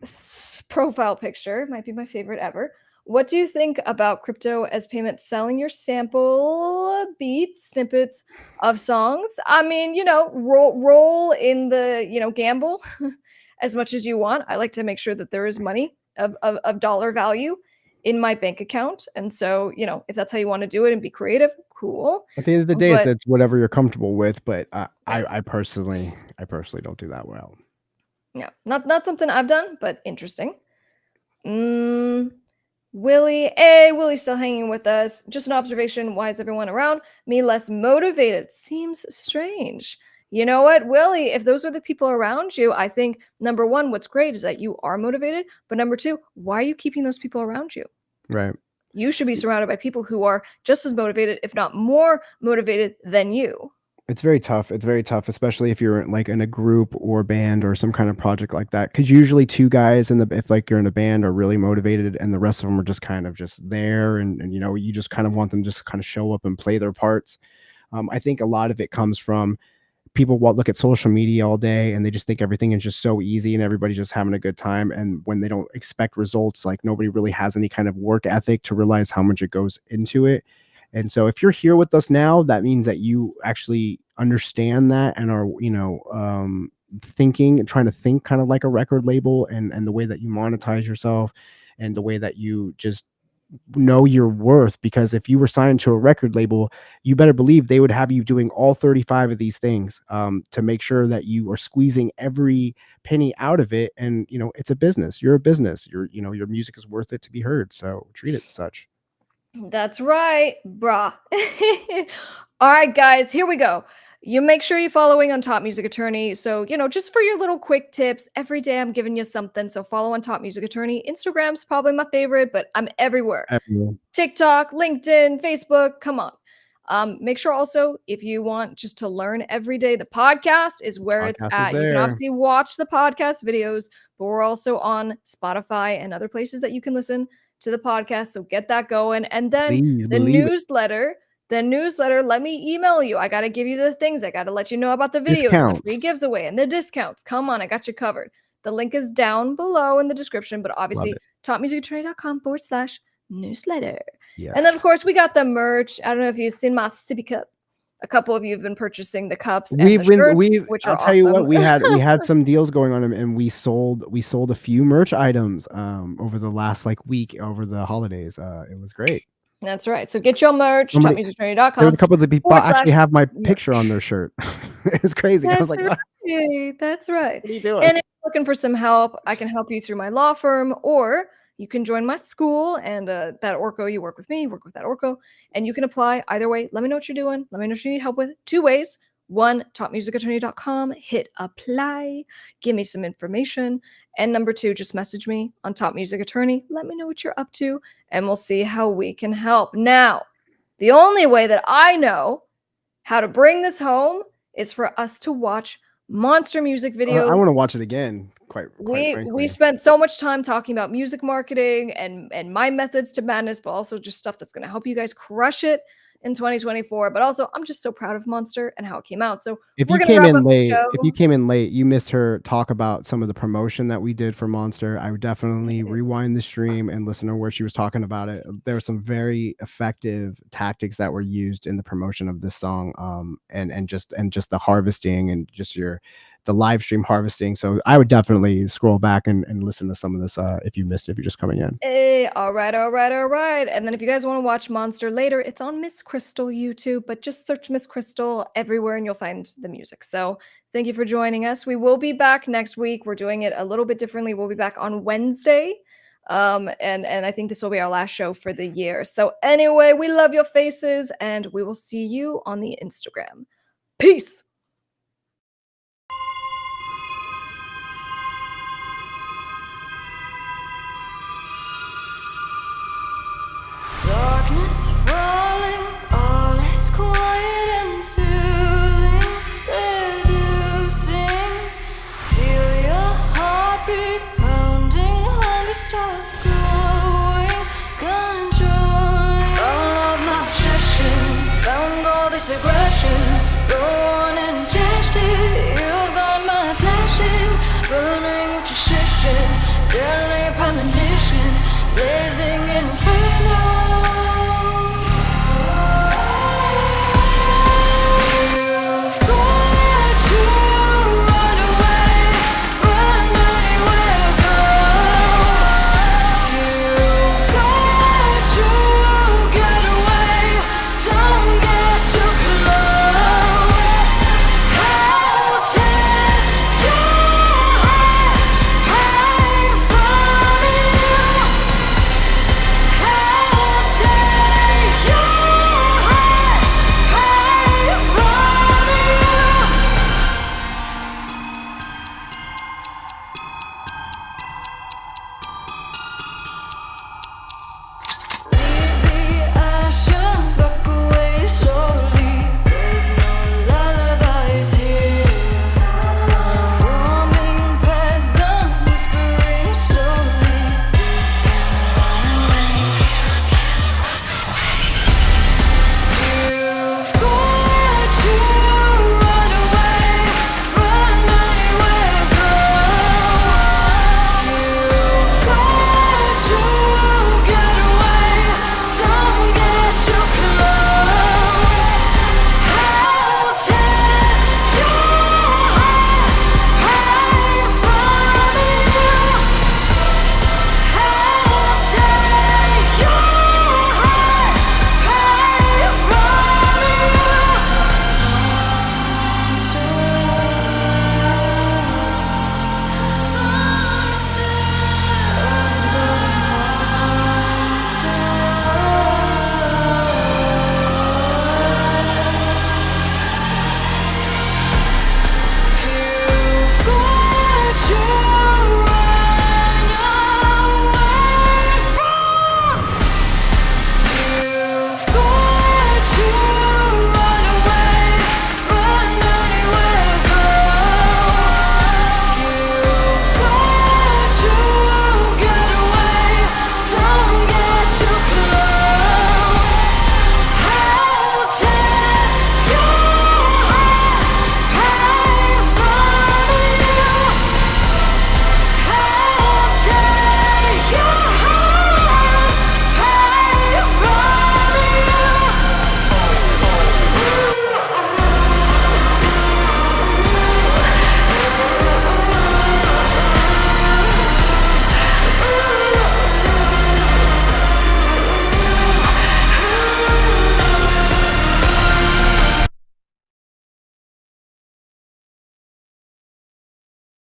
profile picture. Might be my favorite ever. What do you think about crypto as payment selling your sample beats, snippets of songs? I mean, roll in the, gamble as much as you want. I like to make sure that there is money of dollar value in my bank account. And so, if that's how you want to do it and be creative, cool. At the end of the day, But it's whatever you're comfortable with. But I personally don't do that well. yeah, not something I've done, but interesting. Willie, hey, Willie's still hanging with us. Just an observation. Why is everyone around me less motivated? Seems strange. You know what, Willie? If those are the people around you, I think number one, what's great is that you are motivated. But number two, why are you keeping those people around you? Right. You should be surrounded by people who are just as motivated, if not more motivated than you. It's very tough. It's very tough, especially if you're like in a group or band or some kind of project like that. Because usually two guys if like you're in a band are really motivated and the rest of them are just kind of just there, and you just kind of want them just kind of show up and play their parts. I think a lot of it comes from people look at social media all day and they just think everything is just so easy and everybody's just having a good time. And when they don't expect results, like nobody really has any kind of work ethic to realize how much it goes into it. And so if you're here with us now, that means that you actually understand that and are, thinking and trying to think kind of like a record label, and the way that you monetize yourself and the way that you just know your worth. Because if you were signed to a record label, you better believe they would have you doing all 35 of these things to make sure that you are squeezing every penny out of it. And it's a business. You're a business. Your music is worth it to be heard, so treat it as such. That's right, brah. All right, guys, here we go. You make sure you're following on Top Music Attorney. So, just for your little quick tips, every day I'm giving you something. So follow on Top Music Attorney. Instagram's probably my favorite, but I'm everywhere. Everyone. TikTok, LinkedIn, Facebook, come on. Make sure also, if you want just to learn every day, the podcast is where it's Podcast is at. You can there. obviously watch the podcast videos, but we're also on Spotify and other places that you can listen to the podcast. So get that going. And then Please the believe it. newsletter, let me email you. I got to give you the things. I got to let you know about the videos and the free Discounts. giveaway and the discounts. Come on, I got you covered. The link is down below in the description, but obviously topmusicattorney.com/newsletter. Yes. And then, of course, we got the merch. I don't know if you've seen my sippy cup. A couple of you have been purchasing the cups and the shirts, which I'll are tell you what, awesome. we had some deals going on, and we sold a few merch items over the last week over the holidays. It was great. That's right. So get your merch, There was topmusicattorney.com. a couple of the people actually have my picture on merch. their shirt. It's crazy. I was That's like, "What right. That's right. are you doing?" And if you're looking for some help, I can help you through my law firm, or you can join my school and that Orko, you work with me, work with that Orko, and you can apply either way. Let me know what you're doing. Let me know what you need help with. Two ways. One, topmusicattorney.com, hit apply, give me some information. And number two, just message me on Top Music Attorney. Let me know what you're up to, and we'll see how we can help. Now, the only way that I know how to bring this home is for us to watch monster music videos. I want to watch it again. Quite We frankly. spent so much time talking about music marketing and my methods to madness, but also just stuff that's going to help you guys crush it in 2024. But also, I'm just so proud of Monster and how it came out. So If we're you going to came wrap in up the late, show. you missed her talk about some of the promotion that we did for Monster. I would definitely rewind the stream and listen to where she was talking about it. There were some very effective tactics that were used in the promotion of this song, and just the harvesting and just the live stream harvesting. So I would definitely scroll back and listen to some of this if you missed it, if you're just coming in. Hey, all right. And then if you guys want to watch Monster later, it's on Miss Krystle YouTube, but just search Miss Krystle everywhere and you'll find the music. So thank you for joining us. We will be back next week. We're doing it a little bit differently. We'll be back on Wednesday. And I think this will be our last show for the year. So anyway, we love your faces, and we will see you on the Instagram. Peace. Darkness falling, all is quiet and soothing, seducing. Feel your heartbeat pounding, hunger starts growing, controlling all of my obsession. Found all this aggression, go on and test it. You got my blessing, burning with precision, deadly premonition, blazing in fire.